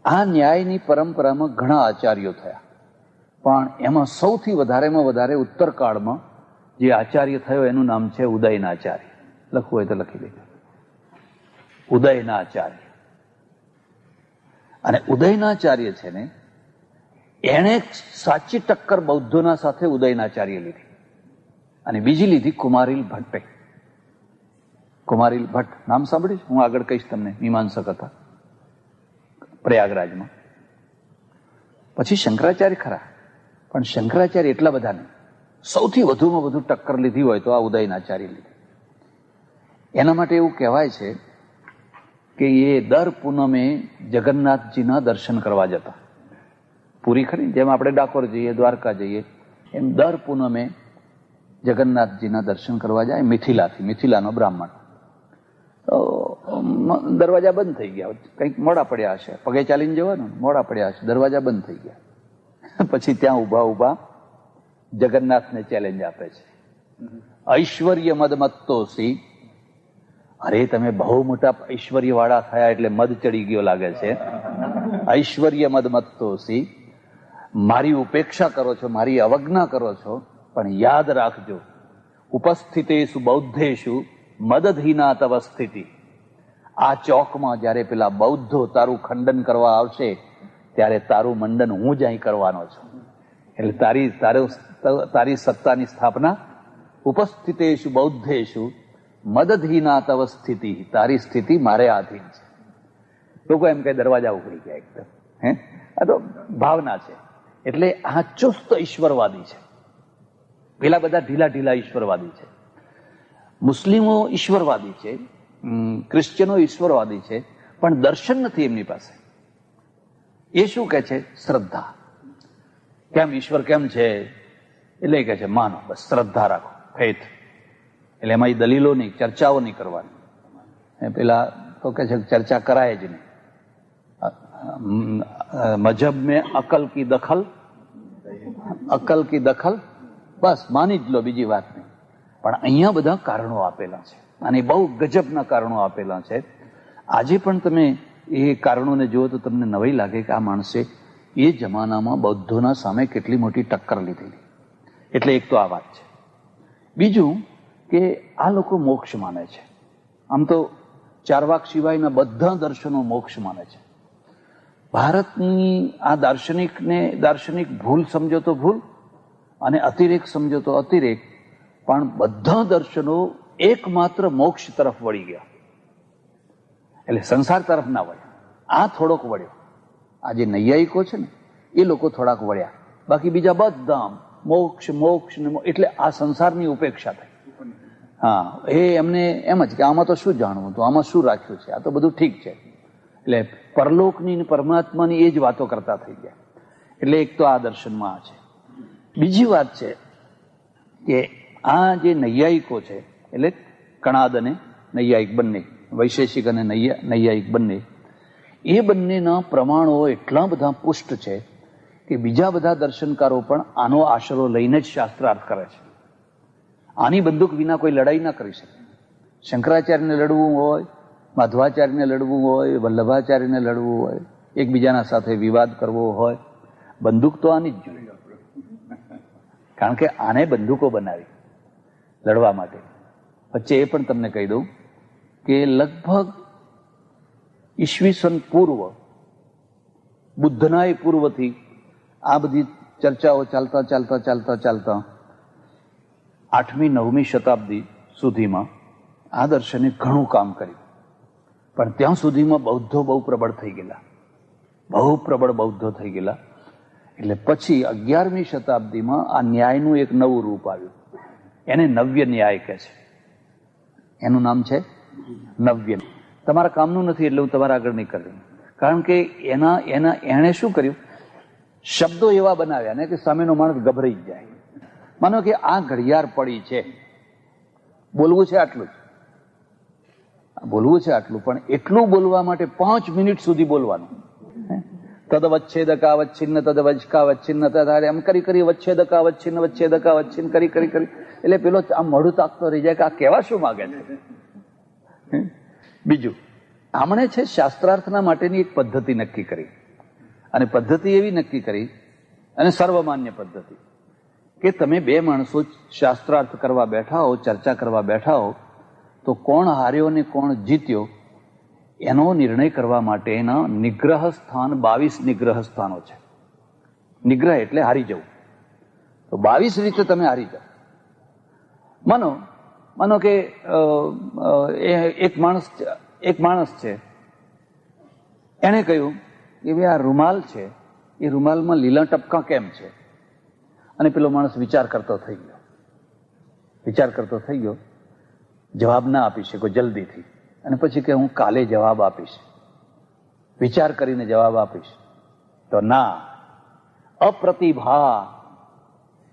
આ ન્યાયની પરંપરામાં ઘણા આચાર્યો થયા, પણ એમાં સૌથી વધારેમાં વધારે ઉત્તરકાળમાં જે આચાર્ય થયો એનું નામ છે ઉદયના આચાર્ય. લખવું હોય તો લખી લેજો, ઉદયના આચાર્ય. અને ઉદયનાચાર્ય છે ને, એણે સાચી ટક્કર બૌદ્ધોના સાથે ઉદયનાચાર્ય લીધી, અને બીજી લીધી કુમારીલ ભટ્ટે. કુમારીલ ભટ્ટ નામ સાંભળ્યું? હું આગળ કહીશ તમને. મીમાંસક હતા પ્રયાગરાજમાં. પછી શંકરાચાર્ય ખરા, પણ શંકરાચાર્ય એટલા બધા નહીં. સૌથી વધુમાં વધુ ટક્કર લીધી હોય તો આ ઉદયનાચાર્ય લીધી. એના માટે એવું કહેવાય છે કે એ દર પૂનમે જગન્નાથજીના દર્શન કરવા જતા. પૂરી ખરી, જેમ આપણે ડાકોર જઈએ, દ્વારકા જઈએ, એમ દર પૂનમે જગન્નાથજીના દર્શન કરવા જાય મિથિલાથી. મિથિલાનો બ્રાહ્મણ. તો દરવાજા બંધ થઈ ગયા, કંઈક મોડા પડ્યા હશે, પગે ચાલીને જવાનું, મોડા પડ્યા હશે, દરવાજા બંધ થઈ ગયા. પછી ત્યાં ઊભા ઊભા જગન્નાથને ચેલેન્જ આપે છે, ઐશ્વર્ય મદમત્તોસી. અરે તમે બહુ મોટા ઐશ્વર્ય વાળા થયા એટલે મદ ચડી ગયો લાગે છે. ઐશ્વર્ય મદમત્તોસી, મારી ઉપેક્ષા કરો છો, મારી અવજ્ઞા કરો છો, પણ યાદ રાખજો, ઉપસ્થિતેષુ બૌદ્ધેષુ મદધીના તવ સ્થિતિ. આ ચોકમાં જયારે પેલા બૌદ્ધો તારું ખંડન કરવા આવશે ત્યારે તારું મંડન હું જ અહીં કરવાનો છું. એટલે તારી સત્તાની સ્થાપના ઉપસ્થિતેષુ બૌદ્ધેષુ મદધીના તવ સ્થિતિ, તારી સ્થિતિ મારે આધીન છે. લોકો એમ કહે દરવાજા ઉઘડી ગયા એકદમ. આ તો ભાવના છે. એટલે આ ચુસ્ત ઈશ્વરવાદી છે, પેલા બધા ઢીલા ઢીલા ઈશ્વરવાદી છે. મુસ્લિમો ઈશ્વરવાદી છે, ક્રિશ્ચનો ઈશ્વરવાદી છે, પણ દર્શન નથી એમની પાસે. એ શું કહે છે? શ્રદ્ધા. કેમ ઈશ્વર કેમ છે? એટલે એ કહે છે માનો, બસ શ્રદ્ધા રાખો, ફેથ. એટલે એમાં દલીલો નહીં, ચર્ચાઓ નહીં કરવાની. પેલા તો કહે છે ચર્ચા કરાય જ નહીં. મજહબ મેં અકલ કી દખલ, અકલ કી દખલ, બસ માની જ લો, બીજી વાત નહીં. પણ અહીંયા બધા કારણો આપેલા છે, અને બહુ ગજબના કારણો આપેલા છે. આજે પણ તમે એ કારણોને જુઓ તો તમને નવાઈ લાગે કે આ માણસે એ જમાનામાં બૌદ્ધોના સામે કેટલી મોટી ટક્કર લીધેલી. એટલે એક તો આ વાત છે. બીજું કે આ લોકો મોક્ષ માને છે. આમ તો ચારવાક સિવાયના બધા દર્શનો મોક્ષ માને છે. ભારતની આ દાર્શનિક ભૂલ સમજો તો ભૂલ, અને અતિરેક સમજો તો અતિરેક, પણ બધા દર્શનો એકમાત્ર મોક્ષ તરફ વળી ગયા. એટલે સંસાર તરફ ના વળ્યા. આ થોડોક વળ્યો. આ જે નૈયાયિકો છે ને એ લોકો થોડાક વળ્યા, બાકી બીજા બધા મોક્ષ મોક્ષ ને એટલે આ સંસારની ઉપેક્ષા થઈ. હા, એ એમને એમ જ કે આમાં તો શું જાણવું, તો આમાં શું રાખ્યું છે, આ તો બધું ઠીક છે. એટલે પરલોકની ને પરમાત્માની એ જ વાતો કરતા થઈ ગયા. એટલે એક તો આ દર્શનમાં આ છે. બીજી વાત છે કે આ જે નૈયાયિકો છે, એટલે કણાદ અને નૈયાયિક બંને, વૈશેષિક અને નૈયાયિક બંને, એ બંનેના પ્રમાણો એટલા બધા પુષ્ટ છે કે બીજા બધા દર્શનકારો પણ આનો આશરો લઈને જ શાસ્ત્રાર્થ કરે છે. આની બંદૂક વિના કોઈ લડાઈ ના કરી શકે. શંકરાચાર્યને લડવું હોય, માધવાચાર્યને લડવું હોય, વલ્લભાચાર્યને લડવું હોય, એકબીજાના સાથે વિવાદ કરવો હોય, બંદૂક તો આની જ જોઈએ. કારણ કે આને બંદૂકો બનાવી લડવા માટે. વચ્ચે એ પણ તમને કહી દઉં કે લગભગ ઈસવીસન પૂર્વ, બુદ્ધના પૂર્વથી આ બધી ચર્ચાઓ ચાલતા ચાલતા ચાલતા ચાલતા 8મી 9મી શતાબ્દી સુધીમાં આ દર્શને ઘણું કામ કર્યું. પણ ત્યાં સુધીમાં બૌદ્ધો બહુ પ્રબળ થઈ ગયેલા, બહુ પ્રબળ બૌદ્ધો થઈ ગયેલા. એટલે પછી 11મી શતાબ્દીમાં આ ન્યાયનું એક નવું રૂપ આવ્યું. એને નવ્ય ન્યાય કહે છે. એનું નામ છે નવ્ય. તમારા કામનું નથી એટલે હું તમારા આગળ નહીં કરું. કારણ કે એણે શું કર્યું, શબ્દો એવા બનાવ્યા ને કે સામેનો માણસ ગભરાઈ જાય. માનો કે આ ઘડિયાળ પડી છે, બોલવું છે આટલું જ, બોલવું છે આટલું, પણ એટલું બોલવા માટે 5 મિનિટ સુધી બોલવાનું. તદવચ્છેદકાવચ્છિન્ન તદવચકાવચ્છિન્ન તથા એમ કરી કરી વચ્છેદકાવચ્છિન્ન વચ્છેદકાવચ્છિન્ન કરી કરી કરી એટલે પેલો આમ મોઢું તાકતો રહી જાય કે આ કહેવા શું માંગે છે. બીજું, આમણે છે શાસ્ત્રાર્થના માટેની એક પદ્ધતિ નક્કી કરી, અને પદ્ધતિ એવી નક્કી કરી, અને સર્વમાન્ય પદ્ધતિ, કે તમે બે માણસો શાસ્ત્રાર્થ કરવા બેઠા હો, ચર્ચા કરવા બેઠા હો, તો કોણ હાર્યો ને કોણ જીત્યો એનો નિર્ણય કરવા માટેના નિગ્રહ સ્થાન 22 નિગ્રહ સ્થાનો છે. નિગ્રહ એટલે હારી જવું. તો 22 રીતે તમે હારી જાઓ. માનો કે એક માણસ છે, એણે કહ્યું કે ભાઈ આ રૂમાલ છે, એ રૂમાલમાં લીલા ટપકા કેમ છે? અને પેલો માણસ વિચાર કરતો થઈ ગયો, જવાબ ના આપી શક્યો જલ્દીથી, અને પછી કે હું કાલે જવાબ આપીશ, વિચાર કરીને જવાબ આપીશ. તો ના, અપ્રતિભા,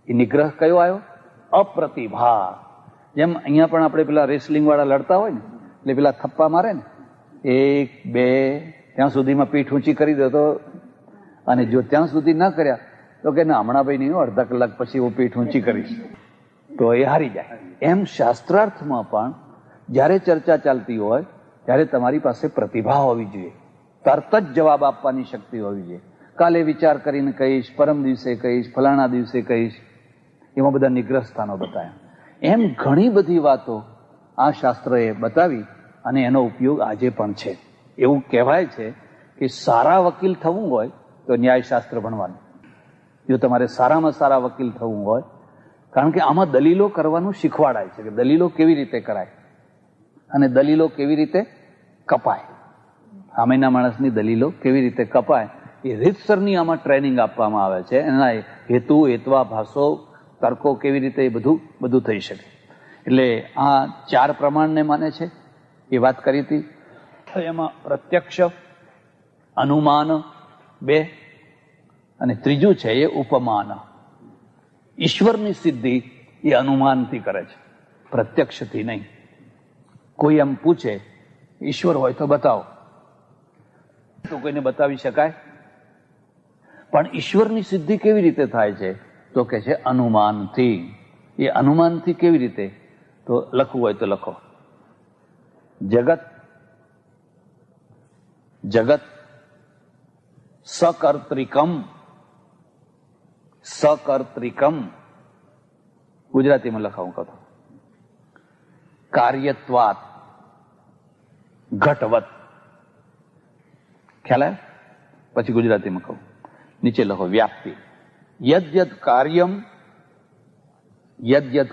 એ નિગ્રહ કયો આવ્યો? અપ્રતિભા. જેમ અહીંયા પણ આપણે પેલા રેસલિંગ વાળા લડતા હોય ને, એટલે પેલા થપ્પા મારે ને, 1 2 ત્યાં સુધીમાં પીઠ ઊંચી કરી દો તો, અને જો ત્યાં સુધી ના કર્યા તો કે ના હમણાં ભાઈ નહીં, અડધા કલાક પછી હું પીઠ ઊંચી કરીશ, તો એ હારી જાય. એમ શાસ્ત્રાર્થમાં પણ જ્યારે ચર્ચા ચાલતી હોય ત્યારે તમારી પાસે પ્રતિભા હોવી જોઈએ, તરત જ જવાબ આપવાની શક્તિ હોવી જોઈએ. કાલે વિચાર કરીને કહીશ, પરમ દિવસે કહીશ, ફલાણા દિવસે કહીશ, એમાં બધા નિગ્રહ સ્થાનો બતાવ્યા. એમ ઘણી બધી વાતો આ શાસ્ત્રએ બતાવી, અને એનો ઉપયોગ આજે પણ છે. એવું કહેવાય છે કે સારા વકીલ થવું હોય તો ન્યાયશાસ્ત્ર ભણવાનું. જો તમારે સારામાં સારા વકીલ થવું હોય, કારણ કે આમાં દલીલો કરવાનું શીખવાડાય છે, કે દલીલો કેવી રીતે કરાય અને દલીલો કેવી રીતે કપાય, સામેના માણસની દલીલો કેવી રીતે કપાય, એ રીતસરની આમાં ટ્રેનિંગ આપવામાં આવે છે. એના હેતુ, હેત્વાભાસો, તર્કો કેવી રીતે એ બધું થઈ શકે. એટલે આ 4 પ્રમાણને માને છે, એ વાત કરી હતી. એમાં પ્રત્યક્ષ, અનુમાન 2, અને ત્રીજું છે એ ઉપમાન. ઈશ્વરની સિદ્ધિ એ અનુમાનથી કરે છે, પ્રત્યક્ષથી નહીં. કોઈ એમ પૂછે ઈશ્વર હોય તો બતાવો, તો કોઈને બતાવી શકાય? પણ ઈશ્વરની સિદ્ધિ કેવી રીતે થાય છે? તો કે છે અનુમાનથી. એ અનુમાનથી કેવી રીતે? તો લખવું હોય તો લખો. જગત સકર્તૃકમ, ગુજરાતીમાં લખાવું કહો, કાર્યત્વાત ઘટવત. ખ્યાલ આવે? પછી ગુજરાતીમાં કહું, નીચે લખો વ્યાપ્તિ. યદ્યદ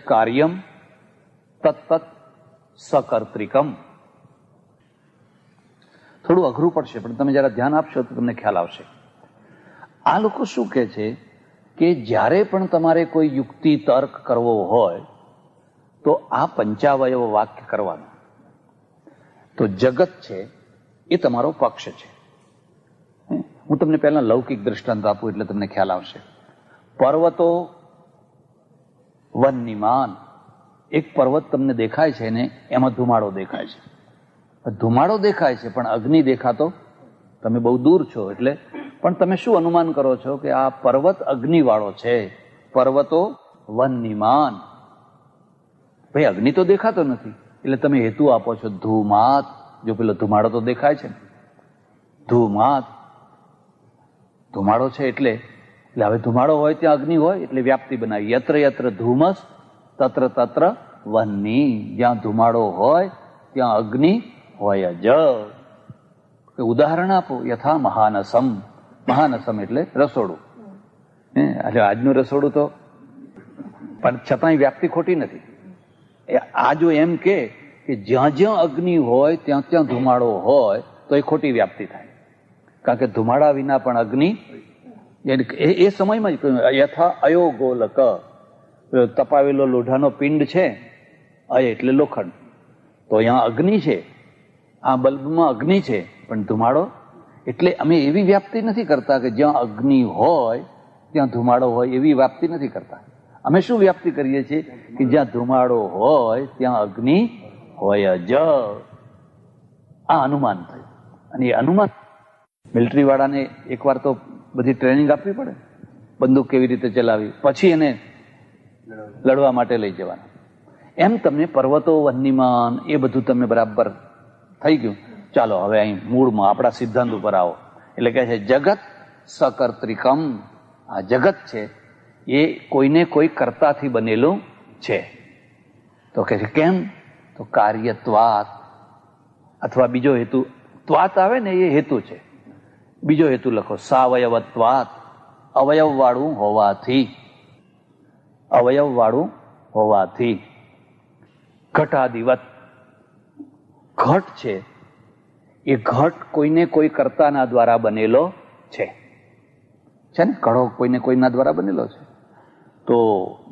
કાર્યમ તત્તત સકર્તૃકમ. થોડું અઘરું પડશે, પણ તમે જરા ધ્યાન આપશો તો તમને ખ્યાલ આવશે. આ લોકો શું કહે છે કે જ્યારે પણ તમારે કોઈ યુક્તિ તર્ક કરવો હોય તો આ પંચાવયવ વાક્ય કરવાનું. તો જગત છે એ તમારો પક્ષ છે. હું તમને પહેલા લૌકિક દ્રષ્ટાંત આપું એટલે તમને ખ્યાલ આવશે. પર્વતો વન્યમાન. એક પર્વત તમને દેખાય છે ને એમાં ધુમાડો દેખાય છે. ધુમાડો દેખાય છે પણ અગ્નિ દેખાતો, તમે બહુ દૂર છો એટલે, પણ તમે શું અનુમાન કરો છો કે આ પર્વત અગ્નિવાળો છે. પર્વતો વન્યમાન. ભાઈ અગ્નિ તો દેખાતો નથી, એટલે તમે હેતુ આપો છો ધૂમાત. જો પેલો ધુમાડો તો દેખાય છે ને, ધૂમાત, ધુમાડો છે એટલે એટલે હવે ધુમાડો હોય ત્યાં અગ્નિ હોય એટલે વ્યાપ્તિ બનાવી. યત્ર યત્ર ધુમસ તત્ર તત્ર વહ્નિ. જ્યાં ધુમાડો હોય ત્યાં અગ્નિ હોય જ. ઉદાહરણ આપો. યથા મહાનસમ. મહાનસમ એટલે રસોડું. એટલે આજનું રસોડું તો પણ છતાંય વ્યાપ્તિ ખોટી નથી. આ જો એમ કે જ્યાં જ્યાં અગ્નિ હોય ત્યાં ત્યાં ધુમાડો હોય તો એ ખોટી વ્યાપ્તિ થાય. કારણ કે ધુમાડા વિના પણ અગ્નિ એ સમયમાં જ કહ્યું. યથા અયો ગોલક. તપાવેલો લોઢાનો પિંડ છે, અય એટલે લોખંડ, તો અહીંયા અગ્નિ છે, આ બલ્બમાં અગ્નિ છે, પણ ધુમાડો. એટલે અમે એવી વ્યાપ્તિ નથી કરતા કે જ્યાં અગ્નિ હોય ત્યાં ધુમાડો હોય, એવી વ્યાપ્તિ નથી કરતા. અમે શું વ્યાપ્તિ કરીએ છીએ કે જ્યાં ધુમાડો હોય ત્યાં અગ્નિ હોય જ. આ અનુમાન થયું. અને એ અનુમાન મિલિટરી વાળાને એકવાર તો બધી ટ્રેનિંગ આપવી પડે, બંદૂક કેવી રીતે ચલાવી, પછી એને લડવા માટે લઈ જવાના. એમ તમને પર્વતો વહ્નિમાન એ બધું તમને બરાબર થઈ ગયું. ચાલો હવે અહીં મૂળમાં આપણા સિદ્ધાંત ઉપર આવો. એટલે કહે છે જગત સકર્તૃકમ. આ જગત છે એ કોઈને કોઈ કર્તાથી બનેલું છે. તો કહે છે કેમ? તો કાર્યત્વાત, અથવા બીજો હેતુ. ત્વાત આવે ને એ હેતુ છે. બીજો હેતુ લખો સાવયવત્વાત. અવયવ વાળું હોવાથી. અવયવ વાળું હોવાથી. ઘટાદિવત. ઘટ છે એ ઘટ કોઈને કોઈ કર્તાના દ્વારા બનેલો છે ને. ઘડો કોઈને કોઈના દ્વારા બનેલો છે. તો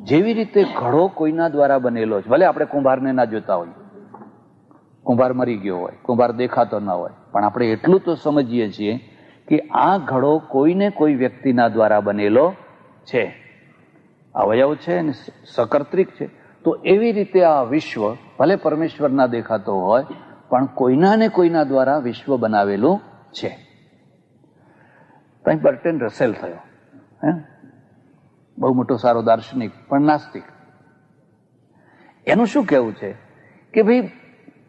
જેવી રીતે ઘડો કોઈના દ્વારા બનેલો છે, ભલે આપણે કુંભારને ના જોતા હોઈએ, કુંભાર મરી ગયો હોય, કુંભાર દેખાતો ના હોય, પણ આપણે એટલું તો સમજીએ છીએ કે આ ઘડો કોઈને કોઈ વ્યક્તિના દ્વારા બનેલો છે, અવયવ છે અને સકર્તૃક છે. તો એવી રીતે આ વિશ્વ ભલે પરમેશ્વરના દેખાતો હોય પણ કોઈના ને કોઈના દ્વારા વિશ્વ બનાવેલું છે. ત્યાં બર્ટન રસેલ થયો, બહુ મોટો સારો દાર્શનિક પણ નાસ્તિક. એનું શું કહેવું છે કે ભાઈ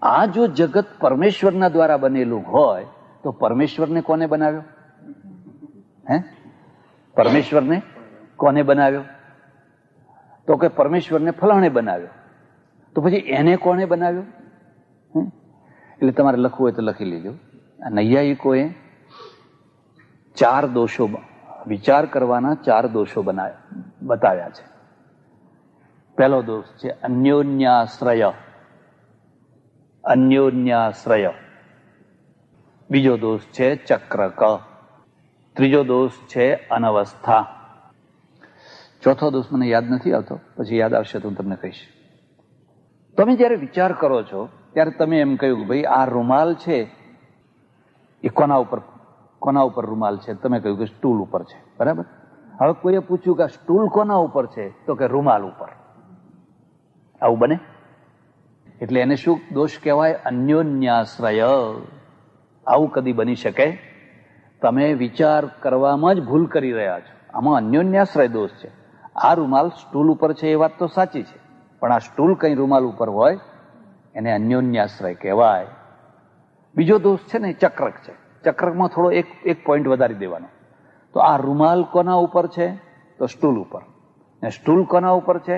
આ જો જગત પરમેશ્વરના દ્વારા બનેલું હોય તો પરમેશ્વરને કોને બનાવ્યો? પરમેશ્વરને કોને બનાવ્યો? તો કે પરમેશ્વરને ફલાણે બનાવ્યો. તો પછી એને કોને બનાવ્યો? એટલે તમારે લખવું હોય તો લખી લેજો. નૈયાયિકોએ 4 દોષો, વિચાર કરવાના 4 દોષો બતાવ્યા છે. પહેલો દોષ છે અન્યોન્યાશ્રય. અન્યોન્યાશ્રય. બીજો દોષ છે ચક્રક. ત્રીજો દોષ છે અનવસ્થા. ચોથો દોષ મને યાદ નથી આવતો, પછી યાદ આવશે તો હું તમને કહીશ. તમે જયારે વિચાર કરો છો ત્યારે તમે એમ કહ્યું કે ભાઈ આ રૂમાલ છે એ કોના ઉપર રૂમાલ છે? તમે કહ્યું કે સ્ટૂલ ઉપર છે, બરાબર. હવે કોઈએ પૂછ્યું કે આ સ્ટૂલ કોના ઉપર છે? તો કે રૂમાલ ઉપર. આવું બને? એટલે એને શું દોષ કહેવાય? અન્યોન્યાશ્રય. આવું કદી બની શકે? તમે વિચાર કરવામાં જ ભૂલ કરી રહ્યા છો. આમાં અન્યોન્યાશ્રય દોષ છે. આ રૂમાલ સ્ટૂલ ઉપર છે એ વાત તો સાચી છે, પણ આ સ્ટૂલ કઈ રૂમાલ ઉપર હોય એને અન્યોન્યાશ્રય કહેવાય. બીજો દોષ છે ને ચક્રક છે. ચક્રકમાં થોડો એક પોઈન્ટ વધારી દેવાનો. તો આ રૂમાલ કોના ઉપર છે? તો સ્ટૂલ ઉપર. અને સ્ટૂલ કોના ઉપર છે?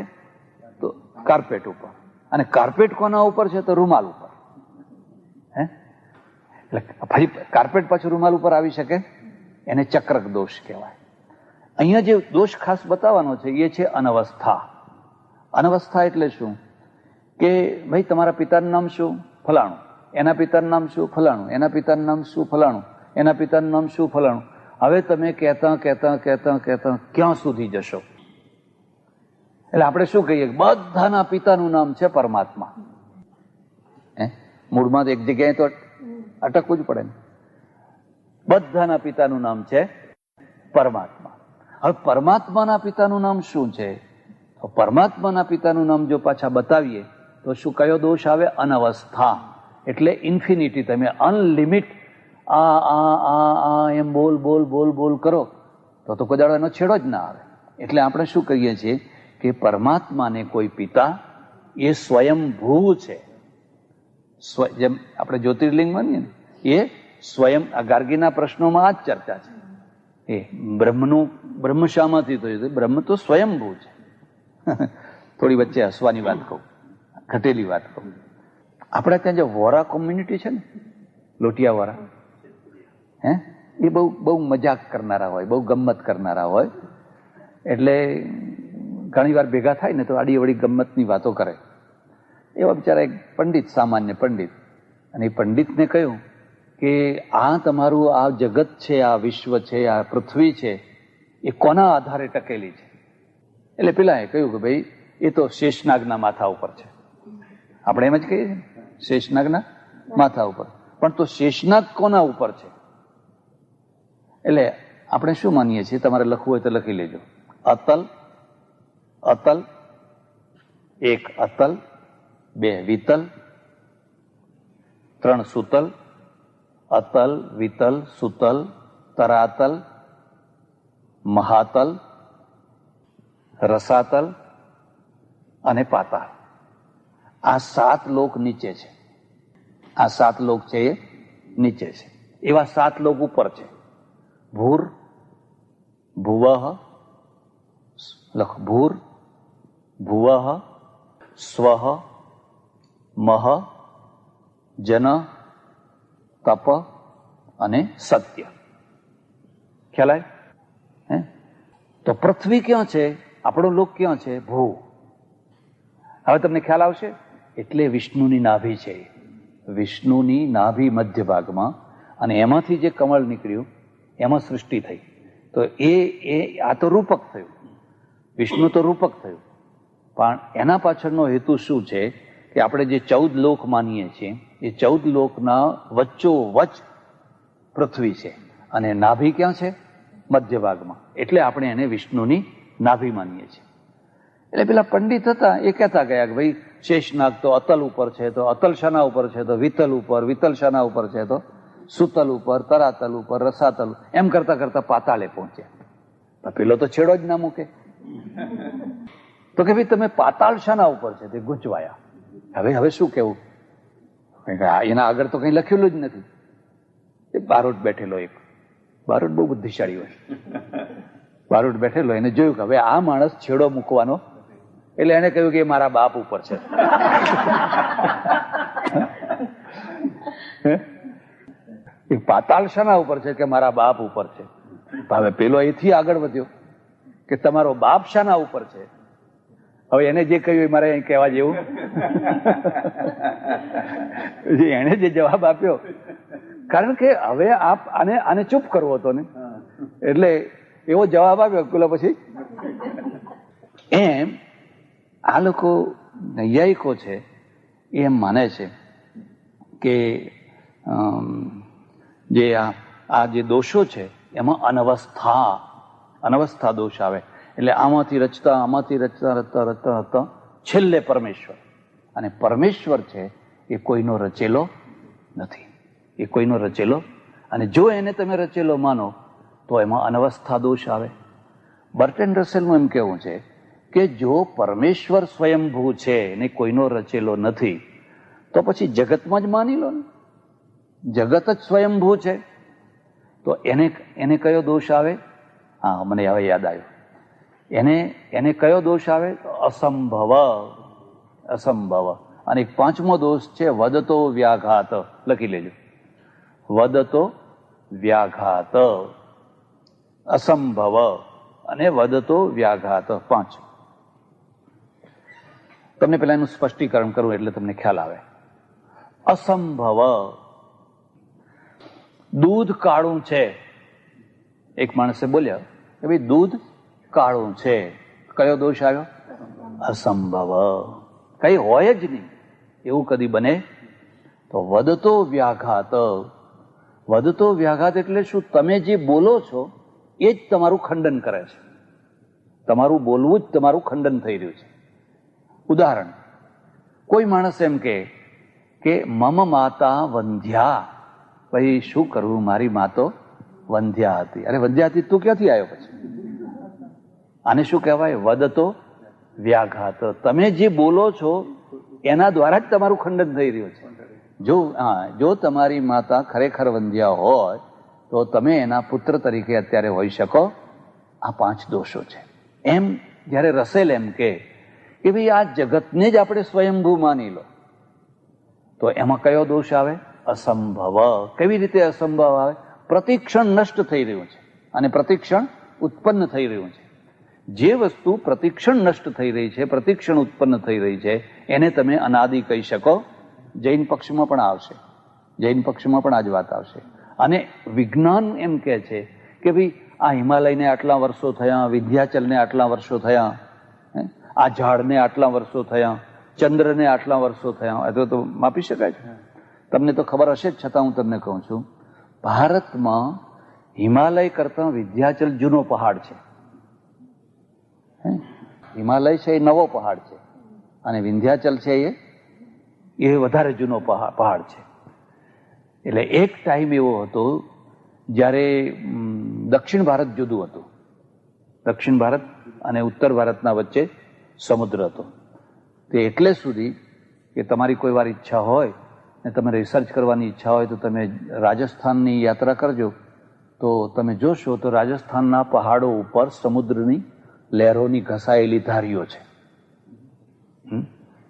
તો કાર્પેટ ઉપર. અને કાર્પેટ કોના ઉપર છે? તો રૂમાલ ઉપર. એટલે ફરી કાર્પેટ પાછું રૂમાલ ઉપર આવી શકે? એને ચક્રક દોષ કહેવાય. અહીંયા જે દોષ ખાસ બતાવવાનો છે એ છે અનવસ્થા. અનવસ્થા એટલે શું? કે ભાઈ તમારા પિતાનું નામ શું? ફલાણું. એના પિતાનું નામ શું? ફલાણું. એના પિતાનું નામ શું? ફલાણું. એના પિતાનું નામ શું? ફલાણું. હવે તમે કહેતા કહેતા કહેતા કહેતા ક્યાં સુધી જશો? એટલે આપણે શું કહીએ? બધાના પિતાનું નામ છે પરમાત્મા. મૂળમાં એક જગ્યાએ તો અટકવું જ પડે ને. બધાના પિતાનું નામ છે પરમાત્મા. હવે પરમાત્માના પિતાનું નામ શું છે? તો પરમાત્માના પિતાનું નામ જો પાછા બતાવીએ તો શું કયો દોષ આવે? અનવસ્થા. એટલે ઇન્ફિનિટી. તમે અનલિમિટ એમ બોલ બોલ બોલ બોલ કરો તો કોઈ દાડો એનો છેડો જ ના આવે. એટલે આપણે શું કહીએ છીએ કે પરમાત્માને કોઈ પિતા એ સ્વયંભૂ છે. જેમ આપણે જ્યોતિર્લિંગ માનીએ ને એ સ્વયં. આ ગાર્ગીના પ્રશ્નોમાં આ જ ચર્ચા છે એ બ્રહ્મ શામાંથી થયું? બ્રહ્મ તો સ્વયંભૂ છે. થોડી વચ્ચે હસવાની વાત કહું, ઘટેલી વાત કહું. આપણે ત્યાં જે વોરા કોમ્યુનિટી છે ને, લોટિયા વોરા, એ બહુ બહુ મજાક કરનારા હોય, બહુ ગમ્મત કરનારા હોય. એટલે ઘણી વાર ભેગા થાય ને તો આડી અવળી ગમ્મતની વાતો કરે. એવા બિચારા એક પંડિત, સામાન્ય પંડિત, અને એ પંડિતને કહ્યું કે આ તમારું આ જગત છે, આ વિશ્વ છે, આ પૃથ્વી છે, એ કોના આધારે ટકેલી છે? એટલે પેલા એ કહ્યું કે ભાઈ એ તો શેષનાગના માથા ઉપર છે. આપણે એમ જ કહીએ છીએ શેષનાગના માથા ઉપર. પણ તો શેષનાગ કોના ઉપર છે? એટલે આપણે શું માનીએ છીએ? તમારે લખવું હોય તો લખી લેજો. અતલ, અતલ, એક અતલ, બે વિતલ, ત્રણ સુતલ, અતલ, વિતલ, સુતલ, તરાતલ, મહાતલ, રસાતલ અને પાતાળ. આ 7 લોક નીચે છે. આ 7 લોક છે એ નીચે છે. એવા 7 લોક ઉપર છે. ભૂર, ભુવઃ, લખ ભૂર, ભુવઃ, સ્વઃ, મહ, જન, તપ અને સત્ય. ખ્યાલ આવે? હે? તો પૃથ્વી ક્યાં છે? આપણો લોક ક્યાં છે? ભૂ. હવે તમને ખ્યાલ આવશે. એટલે વિષ્ણુની નાભી છે. વિષ્ણુની નાભી મધ્ય ભાગમાં, અને એમાંથી જે કમળ નીકળ્યું એમાં સૃષ્ટિ થઈ. તો આ તો રૂપક થયું. વિષ્ણુ તો રૂપક થયું. પણ એના પાછળનો હેતુ શું છે કે આપણે જે 14 લોક માનીએ છીએ એ 14 લોકના વચ્ચોવચ પૃથ્વી છે, અને નાભી ક્યાં છે? મધ્ય ભાગમાં. એટલે આપણે એને વિષ્ણુની નાભી માનીએ છીએ. એટલે પેલા પંડિત હતા એ કહેતા ગયા કે ભાઈ શેષનાગ તો અતલ ઉપર છે, તો અતલ શાના ઉપર છે? તો વિતલ ઉપર. વિતલ શાના ઉપર છે? તો સુતલ ઉપર, તરાતલ ઉપર, રસાતલ. એમ કરતા કરતા પાતાળે પહોંચ્યા. પેલો તો છેડો જ ના મૂકે. તો કે ભાઈ તમે પાતાળ શાના ઉપર છે? તે ગૂંચવાયા. હવે શું કેવું? એના આગળ તો કઈ લખેલું જ નથી. એ બારોટ બેઠેલો, એક બારોટ બહુ બુદ્ધિશાળી હોય, બારોટ બેઠેલો, એને જોયું કે હવે આ માણસ છેડો મૂકવાનો, એટલે એને કહ્યું કે એ મારા બાપ ઉપર છે. એ પાતાળ શાના ઉપર છે? કે મારા બાપ ઉપર છે. હવે પેલો એથી આગળ વધ્યો કે તમારો બાપ શાના ઉપર છે? હવે એને જે કહ્યું એ મારે અહીં કહેવા જેવું. એને જે જવાબ આપ્યો, કારણ કે હવે આને ચૂપ કરવો હતો ને, એટલે એવો જવાબ આપ્યો. પેલો પછી એમ આ લોકો નૈયાયિકો છે એમ માને છે કે જે આ જે દોષો છે એમાં અનવસ્થા દોષ આવે. એટલે આમાંથી રચતા છેલ્લે પરમેશ્વર. અને પરમેશ્વર છે એ કોઈનો રચેલો નથી. એ કોઈનો રચેલો, અને જો એને તમે રચેલો માનો તો એમાં અનવસ્થા દોષ આવે. બર્ટ્રેન્ડ રસેલનું એમ કહેવું છે કે જો પરમેશ્વર સ્વયંભૂ છે ને કોઈનો રચેલો નથી, તો પછી જગતમાં જ માની લો ને. જગત જ સ્વયંભૂ છે, તો એને કયો દોષ આવે? હા, મને હવે યાદ આવ્યું. એને કયો દોષ આવે? અસંભવ. અને એક 5મો દોષ છે વદતો વ્યાઘાત. લખી લેજો. વદતો વ્યાઘાત, અસંભવ અને વદતો વ્યાઘાત. 5. તમને પેલા એનું સ્પષ્ટીકરણ કરું એટલે તમને ખ્યાલ આવે. અસંભવ. દૂધ કાળું છે. એક માણસે બોલ્યા કે ભાઈ દૂધ કાળું છે. કયો દોષ આવ્યો? અસંભવ. કઈ હોય જ નહીં એવું કદી બને? તો વદતો વ્યાઘાત. વદતો વ્યાઘાત એટલે શું? તમે જે બોલો છો એ જ તમારું ખંડન કરે છે. તમારું બોલવું જ તમારું ખંડન થઈ રહ્યું છે. ઉદાહરણ, કોઈ માણસ એમ કે મમ માતા વંધ્યા. ભાઈ શું કરવું, મારી મા તો વંધ્યા હતી. અરે વંધ્યા હતી તું ક્યાંથી આવ્યો? પછી આને શું કહેવાય? વદતો વ્યાઘાત. તમે જે બોલો છો એના દ્વારા જ તમારું ખંડન થઈ રહ્યું છે. જો તમારી માતા ખરેખર વંધ્યા હોય તો તમે એના પુત્ર તરીકે અત્યારે હોઈ શકો. આ 5 દોષો છે. એમ જ્યારે રસેલ એમ કે ભાઈ આ જગતને જ આપણે સ્વયંભૂ માની લો, તો એમાં કયો દોષ આવે? અસંભવ. કેવી રીતે અસંભવ આવે? પ્રતિક્ષણ નષ્ટ થઈ રહ્યું છે અને પ્રતિક્ષણ ઉત્પન્ન થઈ રહ્યું છે. જે વસ્તુ પ્રતિક્ષણ નષ્ટ થઈ રહી છે, પ્રતિક્ષણ ઉત્પન્ન થઈ રહી છે, એને તમે અનાદિ કહી શકો. જૈન પક્ષમાં પણ આવશે, જૈન પક્ષમાં પણ આ જ વાત આવશે. અને વિજ્ઞાન એમ કહે છે કે ભાઈ આ હિમાલયને આટલા વર્ષો થયા, વિંધ્યાચલને આટલા વર્ષો થયા, આ ઝાડને આટલા વર્ષો થયા, ચંદ્રને આટલા વર્ષો થયા. એ તો માપી શકાય છે. તમને તો ખબર હશે જ, છતાં હું તમને કહું છું, ભારતમાં હિમાલય કરતા વિંધ્યાચલ જૂનો પહાડ છે. હિમાલય છે એ નવો પહાડ છે અને વિંધ્યાચલ છે એ વધારે જૂનો પહાડ છે. એટલે એક ટાઈમ એવો હતો જ્યારે દક્ષિણ ભારત જુદું હતું. દક્ષિણ ભારત અને ઉત્તર ભારતના વચ્ચે સમુદ્ર હતો. તે એટલે સુધી કે તમારી કોઈ વાર ઈચ્છા હોય ને તમે રિસર્ચ કરવાની ઈચ્છા હોય તો તમે રાજસ્થાનની યાત્રા કરજો, તો તમે જોશો તો રાજસ્થાનના પહાડો ઉપર સમુદ્રની લહેરોની ઘસાયેલી ધારીઓ છે.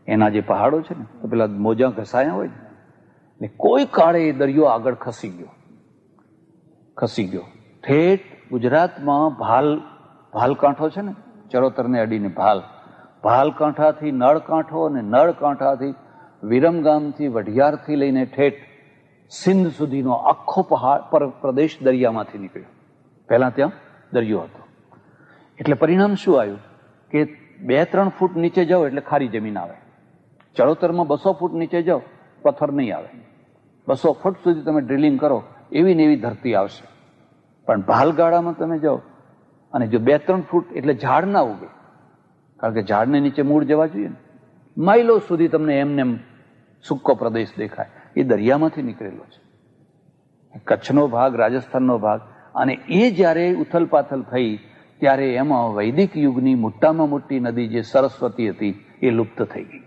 એના જે પહાડો છે ને, તો પેલા મોજા ઘસાયા હોય ને, કોઈ કાળે એ દરિયો આગળ ખસી ગયો. ઠેઠ ગુજરાતમાં ભાલ કાંઠો છે ને, ચરોતરને અડીને ભાલ કાંઠાથી નળ કાંઠો અને નળ કાંઠાથી વિરમગામથી વઢિયારથી લઈને ઠેઠ સિંધ સુધીનો આખો પ્રદેશ દરિયામાંથી નીકળ્યો. પહેલા ત્યાં દરિયો હતો. એટલે પરિણામ શું આવ્યું કે 2-3 ફૂટ નીચે જાઓ એટલે ખારી જમીન આવે. ચરોતરમાં 200 ફૂટ નીચે જાઓ પથ્થર નહીં આવે. 200 ફૂટ સુધી તમે ડ્રિલિંગ કરો એવી ને એવી ધરતી આવશે. પણ ભાલગાળામાં તમે જાઓ અને જો 2-3 ફૂટ એટલે ઝાડ ના ઉગે, કારણ કે ઝાડને નીચે મૂળ જવા જોઈએ ને. માઇલો સુધી તમને એમને સૂકો પ્રદેશ દેખાય. એ દરિયામાંથી નીકળેલો છે. કચ્છનો ભાગ, રાજસ્થાનનો ભાગ. અને એ જ્યારે ઉથલપાથલ થઈ ત્યારે એમાં વૈદિક યુગની મોટામાં મોટી નદી જે સરસ્વતી હતી એ લુપ્ત થઈ ગઈ.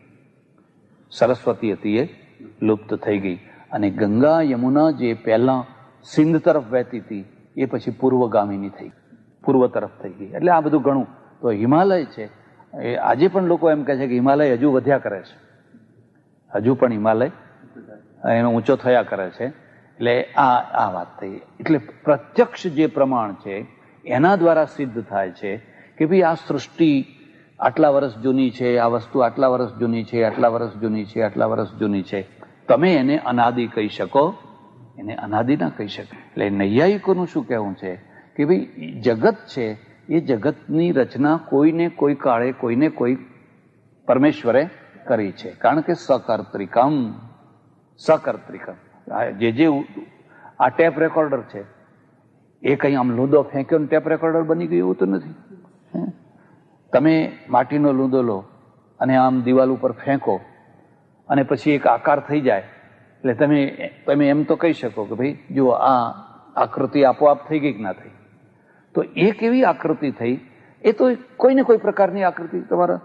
સરસ્વતી હતી એ લુપ્ત થઈ ગઈ. અને ગંગા યમુના જે પહેલા સિંધ તરફ વહેતી હતી એ પછી પૂર્વગામીની થઈ, પૂર્વ તરફ થઈ ગઈ. એટલે આ બધું ઘણું. તો હિમાલય છે એ આજે પણ લોકો એમ કહે છે કે હિમાલય હજુ વધ્યા કરે છે, હજુ પણ હિમાલય એનો ઊંચો થયા કરે છે. એટલે આ વાત થઈ. એટલે પ્રત્યક્ષ જે પ્રમાણ છે એના દ્વારા સિદ્ધ થાય છે કે ભાઈ આ સૃષ્ટિ આટલા વર્ષ જૂની છે, આ વસ્તુ આટલા વર્ષ જૂની છે, આટલા વર્ષ જૂની છે, આટલા વર્ષ જૂની છે. તમે એને અનાદિ કહી શકો, એને અનાદિ ના કહી શકો. એટલે નૈયાયિકોનું શું કહેવું છે કે ભાઈ જગત છે એ જગતની રચના કોઈને કોઈ કાળે કોઈને કોઈ પરમેશ્વરે કરી છે. કારણ કે સકર્તૃકમ. જે આ ટેપ રેકોર્ડર છે એ કંઈ આમ લૂંદો ફેંક્યો ટેપ રેકોર્ડર બની ગયું એવું તો નથી. તમે માટીનો લૂંદો લો અને આમ દિવાલ ઉપર ફેંકો અને પછી એક આકાર થઈ જાય એટલે તમે એમ તો કહી શકો કે ભાઈ જુઓ આ આકૃતિ આપોઆપ થઈ ગઈ કે ના થઈ. તો એક એવી આકૃતિ થઈ, એ તો કોઈને કોઈ પ્રકારની આકૃતિ, તમારા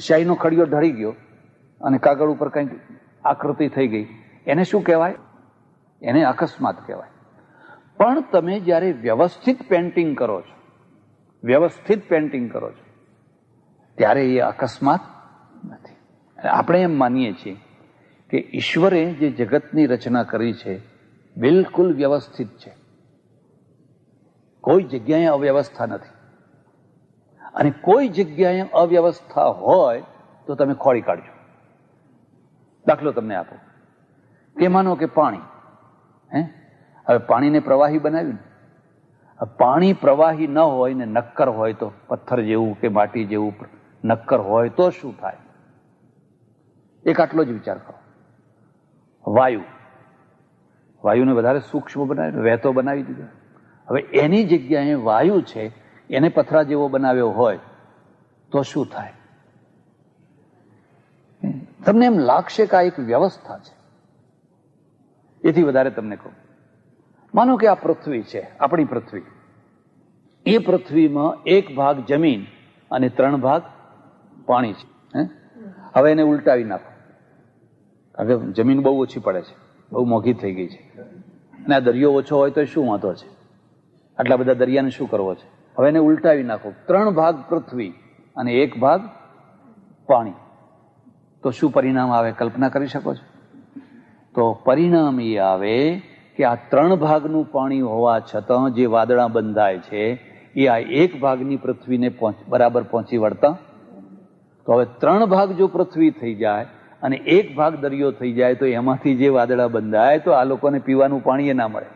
શાહીનો ખડિયો ઢળી ગયો અને કાગળ ઉપર કંઈક આકૃતિ થઈ ગઈ, એને શું કહેવાય? એને અકસ્માત કહેવાય. પણ તમે જ્યારે વ્યવસ્થિત પેન્ટિંગ કરો છો, ત્યારે એ અકસ્માત નથી. આપણે એમ માનીએ છીએ કે ઈશ્વરે જે જગતની રચના કરી છે બિલકુલ વ્યવસ્થિત છે, કોઈ જગ્યાએ અવ્યવસ્થા નથી. અને કોઈ જગ્યાએ અવ્યવસ્થા હોય તો તમે ખોળી કાઢજો. દાખલો તમને આપો કે માનો કે પાણી, હવે પાણીને પ્રવાહી બનાવ્યું. પાણી પ્રવાહી ન હોય ને નક્કર હોય તો, પથ્થર જેવું કે માટી જેવું નક્કર હોય તો શું થાય? એક આટલો જ વિચાર કરો. વાયુને વધારે સૂક્ષ્મ બનાવી, વહેતો બનાવી દીધો. હવે એની જગ્યાએ વાયુ છે એને પથરા જેવો બનાવ્યો હોય તો શું થાય? તમને એમ લાગશે કે આ એક વ્યવસ્થા છે. એથી વધારે તમને કહું, માનો કે આ પૃથ્વી છે, આપણી પૃથ્વી. એ પૃથ્વીમાં 1 ભાગ જમીન અને 3 ભાગ પાણી છે. હવે એને ઉલટાવી નાખો, કારણ કે જમીન બહુ ઓછી પડે છે, બહુ મોંઘી થઈ ગઈ છે. અને આ દરિયો ઓછો હોય તો શું વાંધો છે? આટલા બધા દરિયાને શું કરવો છે? હવે એને ઉલટાવી નાખો, 3 ભાગ પૃથ્વી અને 1 ભાગ પાણી, તો શું પરિણામ આવે? કલ્પના કરી શકો છો? તો પરિણામ એ આવે કે આ 3 ભાગનું પાણી હોવા છતાં જે વાદળા બંધાય છે એ આ 1 ભાગની પૃથ્વીને બરાબર પહોંચી વળતા. તો હવે 3 ભાગ જો પૃથ્વી થઈ જાય અને 1 ભાગ દરિયો થઈ જાય તો એમાંથી જે વાદળા બંધાય તો આ લોકોને પીવાનું પાણી એ ના મળે.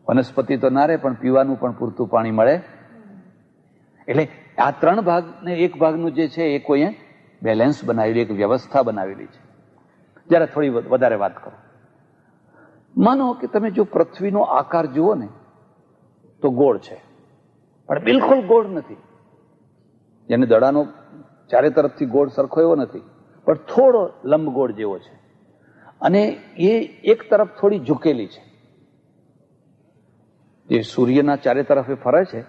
વનસ્પતિ તો ના રહે, પણ પીવાનું પણ પૂરતું પાણી મળે. એટલે આ 3 ભાગ ને 1 ભાગનું જે છે એ કોઈએ બેલેન્સ બનાવેલી, એક વ્યવસ્થા બનાવેલી છે. જરા થોડી વધારે વાત કરો. માનો કે તમે જો પૃથ્વીનો આકાર જુઓ ને તો ગોળ છે, પણ બિલકુલ ગોળ નથી. જેને દડાનો ચારે તરફથી ગોળ સરખો એવો નથી, પણ થોડો લંબગોળ જેવો છે, અને એ એક તરફ થોડી ઝૂકેલી છે. જે સૂર્યના ચારે તરફ એ ફરે છે,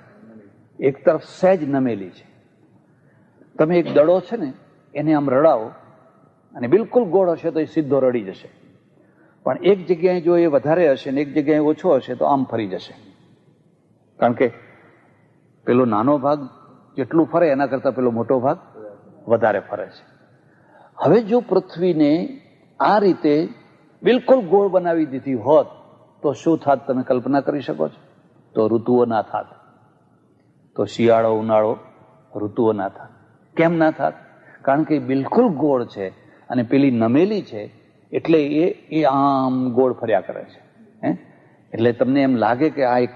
એક તરફ સહેજ નમેલી છે. તમે એક દડો છે ને એને આમ રડાવો અને બિલકુલ ગોળ હશે તો એ સીધો રડી જશે, પણ એક જગ્યાએ જો એ વધારે હશે ને એક જગ્યાએ ઓછો હશે તો આમ ફરી જશે. કારણ કે પેલો નાનો ભાગ જેટલું ફરે એના કરતા પેલો મોટો ભાગ વધારે ફરે છે. હવે જો પૃથ્વીને આ રીતે બિલકુલ ગોળ બનાવી દીધી હોત તો શું થાત? તમે કલ્પના કરી શકો છો? તો ઋતુઓ ના થાત. તો શિયાળો, ઉનાળો, ઋતુઓ ના થાત. કેમ ના થાત? કારણ કે બિલકુલ ગોળ છે અને પેલી નમેલી છે, એટલે એ આમ ગોળ ફર્યા કરે છે. એટલે તમને એમ લાગે કે આ એક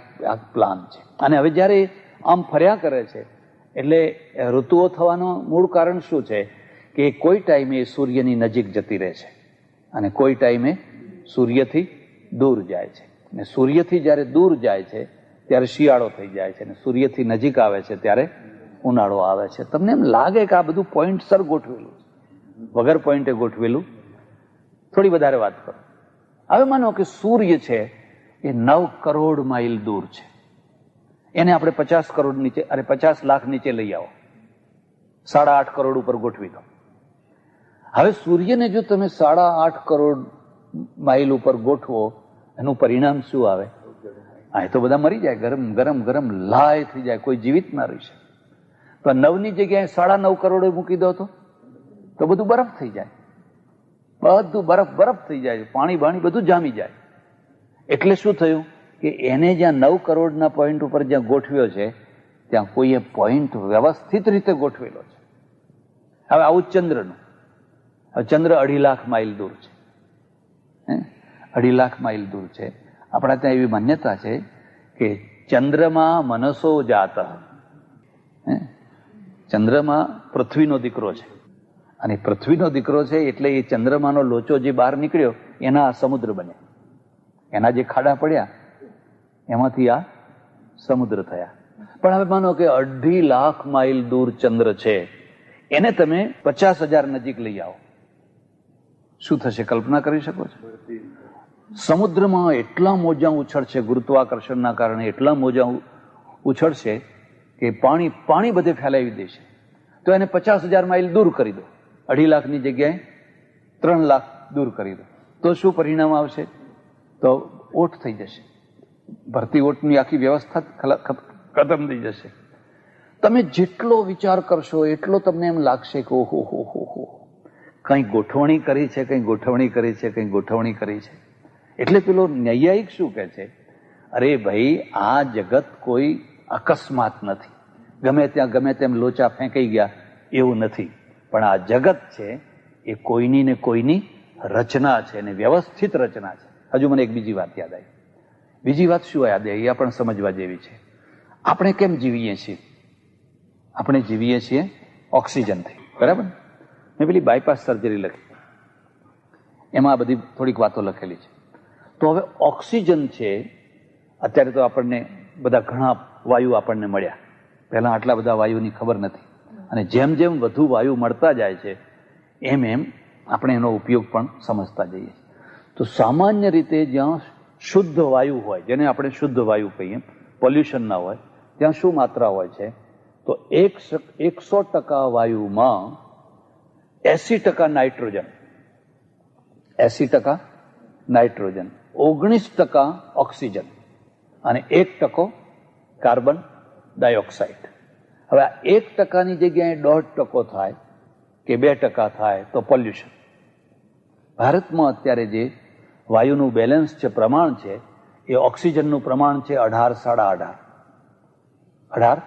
પ્લાન છે. અને હવે જયારે આમ ફર્યા કરે છે એટલે ઋતુઓ થવાનું મૂળ કારણ શું છે? કે કોઈ ટાઈમે સૂર્યની નજીક જતી રહે છે અને કોઈ ટાઈમે સૂર્યથી દૂર જાય છે. અને સૂર્યથી જયારે દૂર જાય છે ત્યારે શિયાળો થઈ જાય છે અને સૂર્યથી નજીક આવે છે ત્યારે ઉનાળો આવે છે. તમને એમ લાગે કે આ બધું પોઈન્ટસર ગોઠવેલું છે, વગર પોઈન્ટે ગોઠવેલું. થોડી વધારે વાત કરો. હવે માનો કે સૂર્ય છે એ 9 કરોડ માઇલ દૂર છે. એને આપણે 50 કરોડ નીચે, 50 લાખ નીચે લઈ આવો, 8.5 કરોડ ઉપર ગોઠવી દો. હવે સૂર્યને જો તમે 8.5 કરોડ માઇલ ઉપર ગોઠવો, એનું પરિણામ શું આવે? આ તો બધા મરી જાય, ગરમ ગરમ ગરમ લાય થઈ જાય, કોઈ જીવિત ના રહી શકે. તો 9ની જગ્યાએ 9.5 કરોડ મૂકી દો તો બધું બરફ થઈ જાય, બધું બરફ થઈ જાય, પાણી બાણી બધું જામી જાય. એટલે શું થયું કે એને જ્યાં 9 કરોડના પોઈન્ટ ઉપર જ્યાં ગોઠવ્યો છે ત્યાં કોઈએ પોઈન્ટ વ્યવસ્થિત રીતે ગોઠવેલો છે. હવે આવું ચંદ્રનું, ચંદ્ર 2.5 લાખ માઇલ દૂર છે. 2.5 લાખ માઇલ દૂર છે. આપણા ત્યાં એવી માન્યતા છે કે ચંદ્રમાં મનસો જાત, ચંદ્રમાં પૃથ્વીનો દીકરો છે, અને પૃથ્વીનો દીકરો છે એટલે એ ચંદ્રમાનો લોચો જે બહાર નીકળ્યો એના આ સમુદ્ર બન્યા, એના જે ખાડા પડ્યા એમાંથી આ સમુદ્ર થયા. પણ હવે માનો કે 2.5 લાખ માઇલ દૂર ચંદ્ર છે, એને તમે 50,000 નજીક લઈ આવો, શું થશે? કલ્પના કરી શકો છો? સમુદ્રમાં એટલા મોજા ઉછળશે, ગુરુત્વાકર્ષણના કારણે એટલા મોજા ઉછળશે કે પાણી બધે ફેલાવી દેશે. તો એને 50,000 માઇલ દૂર કરી દો, 2.5 લાખની જગ્યાએ 3 લાખ દૂર કરી દો, તો શું પરિણામ આવશે? તો ઓટ થઈ જશે, ભરતી ઓટની આખી વ્યવસ્થા ખતમ થઈ જશે. તમે જેટલો વિચાર કરશો એટલો તમને એમ લાગશે કે ઓહો હો હો હો, કંઈ ગોઠવણી કરી છે, કંઈ ગોઠવણી કરી છે, કંઈ ગોઠવણી કરી છે. એટલે પેલો નૈયાયિક શું કહે છે? અરે ભાઈ, આ જગત કોઈ અકસ્માત નથી, ગમે ત્યાં ગમે તેમ લોચા ફેંકાઈ ગયા એવું નથી, પણ આ જગત છે એ કોઈની ને કોઈની રચના છે, અને વ્યવસ્થિત રચના છે. હજુ મને એક બીજી વાત યાદ આવી. બીજી વાત શું યાદ આવી? એ પણ સમજવા જેવી છે. આપણે કેમ જીવીએ છીએ? આપણે જીવીએ છીએ ઓક્સિજનથી, બરાબર? મેં પેલી બાયપાસ સર્જરી લખી, એમાં બધી થોડીક વાતો લખેલી છે. તો હવે ઓક્સિજન છે, અત્યારે તો આપણને બધા ઘણા વાયુ આપણને મળ્યા, પહેલા આટલા બધા વાયુની ખબર નથી, અને જેમ જેમ વધુ વાયુ મળતા જાય છે એમ એમ આપણે એનો ઉપયોગ પણ સમજતા જઈએ. તો સામાન્ય રીતે જ્યાં શુદ્ધ વાયુ હોય, જેને આપણે શુદ્ધ વાયુ કહીએ, પોલ્યુશન ના હોય, ત્યાં શું માત્રા હોય છે? તો 100% વાયુમાં 80% નાઇટ્રોજન, 80% નાઇટ્રોજન 19% ઓક્સિજન અને 1% કાર્બન ડાયોક્સાઇડ. હવે આ 1%ની જગ્યાએ 1.5% થાય કે 2% થાય તો પોલ્યુશન. ભારતમાં અત્યારે જે વાયુનું બેલેન્સ છે, પ્રમાણ છે, એ ઓક્સિજનનું પ્રમાણ છે 18-18.5. 18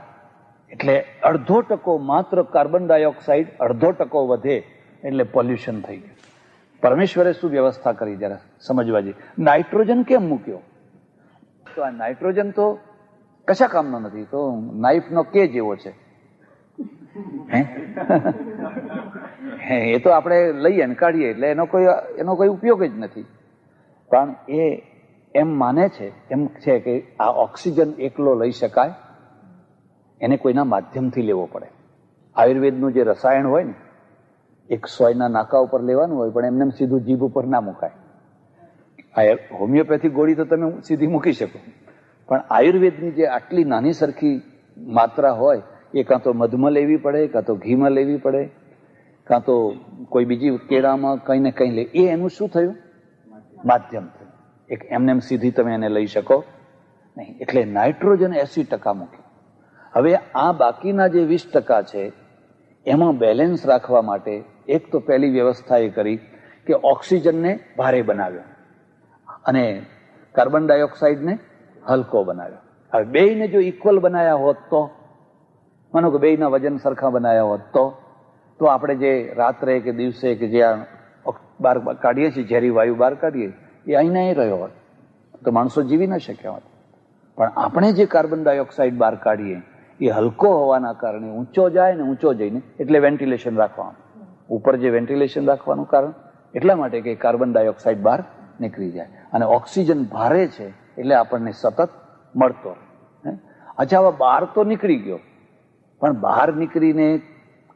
એટલે 0.5% માત્ર કાર્બન ડાયોક્સાઇડ 0.5% વધે એટલે પોલ્યુશન થઈ ગયું. પરમેશ્વરે શું વ્યવસ્થા કરી જરા સમજવા જઈએ. નાઇટ્રોજન કેમ મૂક્યો? તો આ નાઇટ્રોજન તો કશા કામનો નથી, તો નાઇફનો કે જેવો છે. એ તો આપણે લઈએ ને કાઢીએ એટલે એનો કોઈ ઉપયોગ જ નથી. પણ એ એમ માને છે, એમ છે કે આ ઓક્સિજન એકલો લઈ શકાય, એને કોઈના માધ્યમથી લેવો પડે. આયુર્વેદનું જે રસાયણ હોય ને, એક સોયના નાકા ઉપર લેવાનું હોય, પણ એમને સીધું જીભ ઉપર ના મુકાય. આ હોમિયોપેથિક ગોળી તો તમે સીધી મૂકી શકો, પણ આયુર્વેદની જે આટલી નાની સરખી માત્રા હોય, એ કાં તો મધમાં લેવી પડે, કાં તો ઘીમાં લેવી પડે, કાં તો કોઈ બીજી કેળામાં કંઈ ને કંઈ લે. એ એનું શું થયું? માધ્યમ થયું. એક એમને સીધી તમે એને લઈ શકો નહીં. એટલે નાઇટ્રોજન 80% મૂક્યું. હવે આ બાકીના જે 20% છે એમાં બેલેન્સ રાખવા માટે એક તો પહેલી વ્યવસ્થા એ કરી કે ઓક્સિજનને ભારે બનાવ્યો અને કાર્બન ડાયોક્સાઇડને હલકો બનાવ્યો. હવે બેયને જો ઇક્વલ બનાવ્યા હોત તો, માનો કે બેયના વજન સરખા બનાવ્યા હોત તો આપણે જે રાત્રે કે દિવસે કે જે બહાર કાઢીએ છીએ, ઝેરી વાયુ બહાર કાઢીએ, એ અહીં અહીં રહ્યો હોત તો માણસો જીવી ન શક્યા હોત. પણ આપણે જે કાર્બન ડાયોક્સાઇડ બહાર કાઢીએ એ હલકો હોવાના કારણે ઊંચો જાય ને ઊંચો જઈને, એટલે વેન્ટિલેશન રાખવાનું. ઉપર જે વેન્ટિલેશન રાખવાનું કારણ એટલા માટે કે કાર્બન ડાયોક્સાઇડ બહાર નીકળી જાય અને ઓક્સિજન ભારે છે એટલે આપણને સતત મળતો. અચ્છા, હવે બહાર તો નીકળી ગયો, પણ બહાર નીકળીને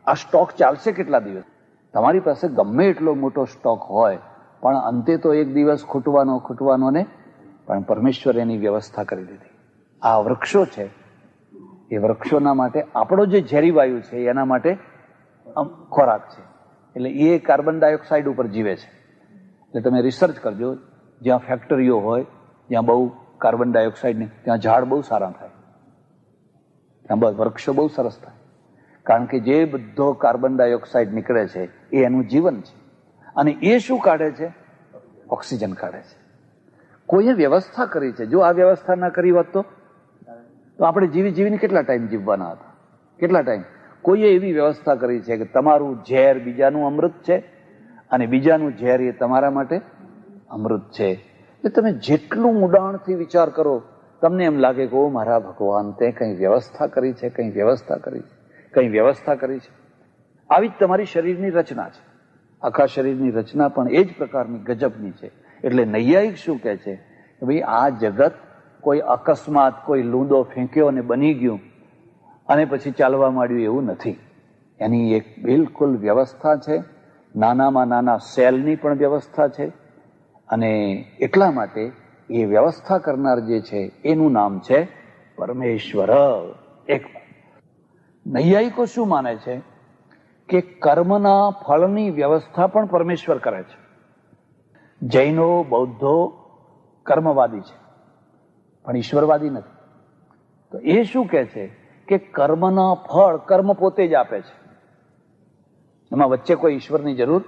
આ સ્ટોક ચાલશે કેટલા દિવસ? તમારી પાસે ગમે એટલો મોટો સ્ટોક હોય, પણ અંતે તો એક દિવસ ખૂટવાનો ને. પણ પરમેશ્વર એની વ્યવસ્થા કરી દીધી. આ વૃક્ષો છે, એ વૃક્ષોના માટે આપણો જે ઝેરી વાયુ છે એના માટે ખોરાક છે. એટલે એ કાર્બન ડાયોક્સાઇડ ઉપર જીવે છે. એટલે તમે રિસર્ચ કરજો, જ્યાં ફેક્ટરીઓ હોય, જ્યાં બહુ કાર્બન ડાયોક્સાઇડ ને, ત્યાં ઝાડ બહુ સારા થાય, ત્યાં વૃક્ષો બહુ સરસ થાય. કારણ કે જે બધો કાર્બન ડાયોક્સાઇડ નીકળે છે એ એનું જીવન છે. અને એ શું કાઢે છે? ઓક્સિજન કાઢે છે. કોઈએ વ્યવસ્થા કરી છે. જો આ વ્યવસ્થા ના કરી હોત તો આપણે જીવીને કેટલા ટાઈમ જીવવાના હતા? કેટલા ટાઈમ? કોઈએ એવી વ્યવસ્થા કરી છે કે તમારું ઝેર બીજાનું અમૃત છે અને બીજાનું ઝેર એ તમારા માટે અમૃત છે. એટલે તમે જેટલું ઊંડાણથી વિચાર કરો, તમને એમ લાગે કે ઓ મારા ભગવાન, તે કંઈ વ્યવસ્થા કરી છે, કંઈ વ્યવસ્થા કરી છે, કંઈ વ્યવસ્થા કરી છે. આવી જ તમારી શરીરની રચના છે. આખા શરીરની રચના પણ એ જ પ્રકારની ગજબની છે. એટલે નૈયાયિક શું કહે છે કે ભાઈ આ જગત કોઈ અકસ્માત, કોઈ લૂંદો ફેંક્યો અને બની ગયું અને પછી ચાલવા માંડ્યું એવું નથી. એની એક બિલકુલ વ્યવસ્થા છે. નાનામાં નાના સેલની પણ વ્યવસ્થા છે. અને એટલા માટે એ વ્યવસ્થા કરનાર જે છે એનું નામ છે પરમેશ્વર. એક નૈયાયિકો શું માને છે કે કર્મના ફળની વ્યવસ્થા પણ પરમેશ્વર કરે છે. જૈનો, બૌદ્ધો કર્મવાદી છે, પણ ઈશ્વરવાદી નથી. તો એ શું કહે છે કે કર્મના ફળ કર્મ પોતે જ આપે છે. એમાં વચ્ચે કોઈ ઈશ્વરની જરૂર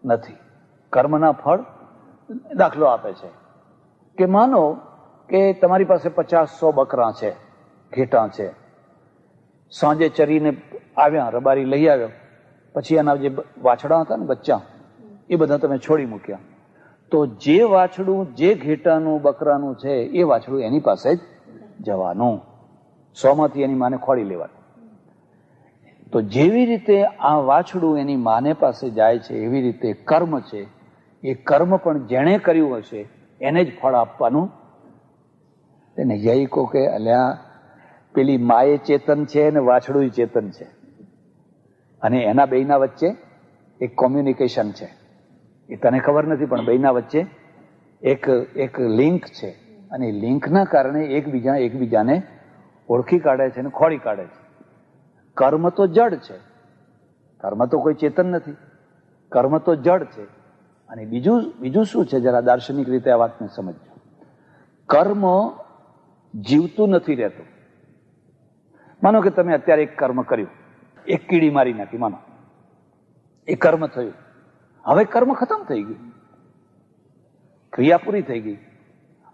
નથી. કર્મના ફળ દાખલો આપે છે કે માનો કે તમારી પાસે 50-100 બકરા છે, ઘેટાં છે. સાંજે ચરીને આવ્યા, રબારી લઈ આવ્યો, પછી એના જે વાછડા હતા ને, બચ્ચા, એ બધા તમે છોડી મૂક્યા. તો જે વાછડું, જે ઘેટાનું, બકરાનું છે, એ વાછડું એની પાસે જ જવાનું. 100માંથી એની માને ખોડી લેવાનું. તો જેવી રીતે આ વાછડું એની માને પાસે જાય છે, એવી રીતે કર્મ છે. એ કર્મ પણ જેણે કર્યું હશે એને જ ફળ આપવાનું. એને જઈ કહો કે અલ્યા પેલી માએ ચેતન છે અને વાછડું ચેતન છે, અને એના બેયના વચ્ચે એક કોમ્યુનિકેશન છે. એ તને ખબર નથી, પણ બેયના વચ્ચે એક લિંક છે. અને લિંકના કારણે એકબીજાને ઓળખી કાઢે છે અને ખોળી કાઢે છે. કર્મ તો જડ છે, કર્મ તો કોઈ ચેતન નથી. કર્મ તો જડ છે. અને બીજું શું છે, જરા દાર્શનિક રીતે આ વાતને સમજજો. કર્મ જીવતું નથી રહેતું. માનો કે તમે અત્યારે એક કર્મ કર્યું, એક કીડી મારી નાખી, માનો એ કર્મ થયું. હવે કર્મ ખતમ થઈ ગયું, ક્રિયા પૂરી થઈ ગઈ.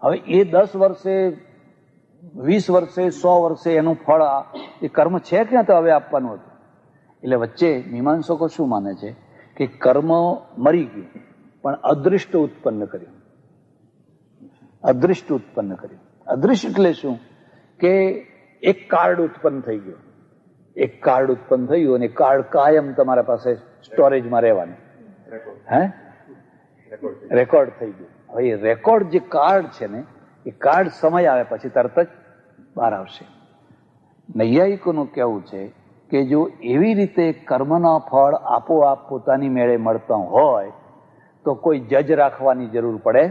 હવે એ 10 વર્ષે, 20 વર્ષે, 100 વર્ષે એનું ફળ એ કર્મ છે ક્યાં તો હવે આપવાનું હતું. એટલે વચ્ચે મીમાંસકો શું માને છે કે કર્મ મરી ગયું પણ અદૃષ્ટ ઉત્પન્ન કર્યું. અદૃષ્ટ ઉત્પન્ન કર્યું. અદૃશ્ય એટલે શું કે એક કાર્ડ ઉત્પન્ન થઈ ગયો. એક કાર્ડ ઉત્પન્ન થયું અને કાર્ડ કાયમ તમારા પાસે સ્ટોરેજમાં રહેવાનું. હે, રેકોર્ડ થઈ ગયું. હવે એ રેકોર્ડ જે કાર્ડ છે ને, એ કાર્ડ સમય આવે પછી તરત જ બહાર આવશે. નૈયાયિકોનું કહેવું છે કે જો એવી રીતે કર્મના ફળ આપોઆપ પોતાની મેળે મળતા હોય તો કોઈ જજ રાખવાની જરૂર પડે.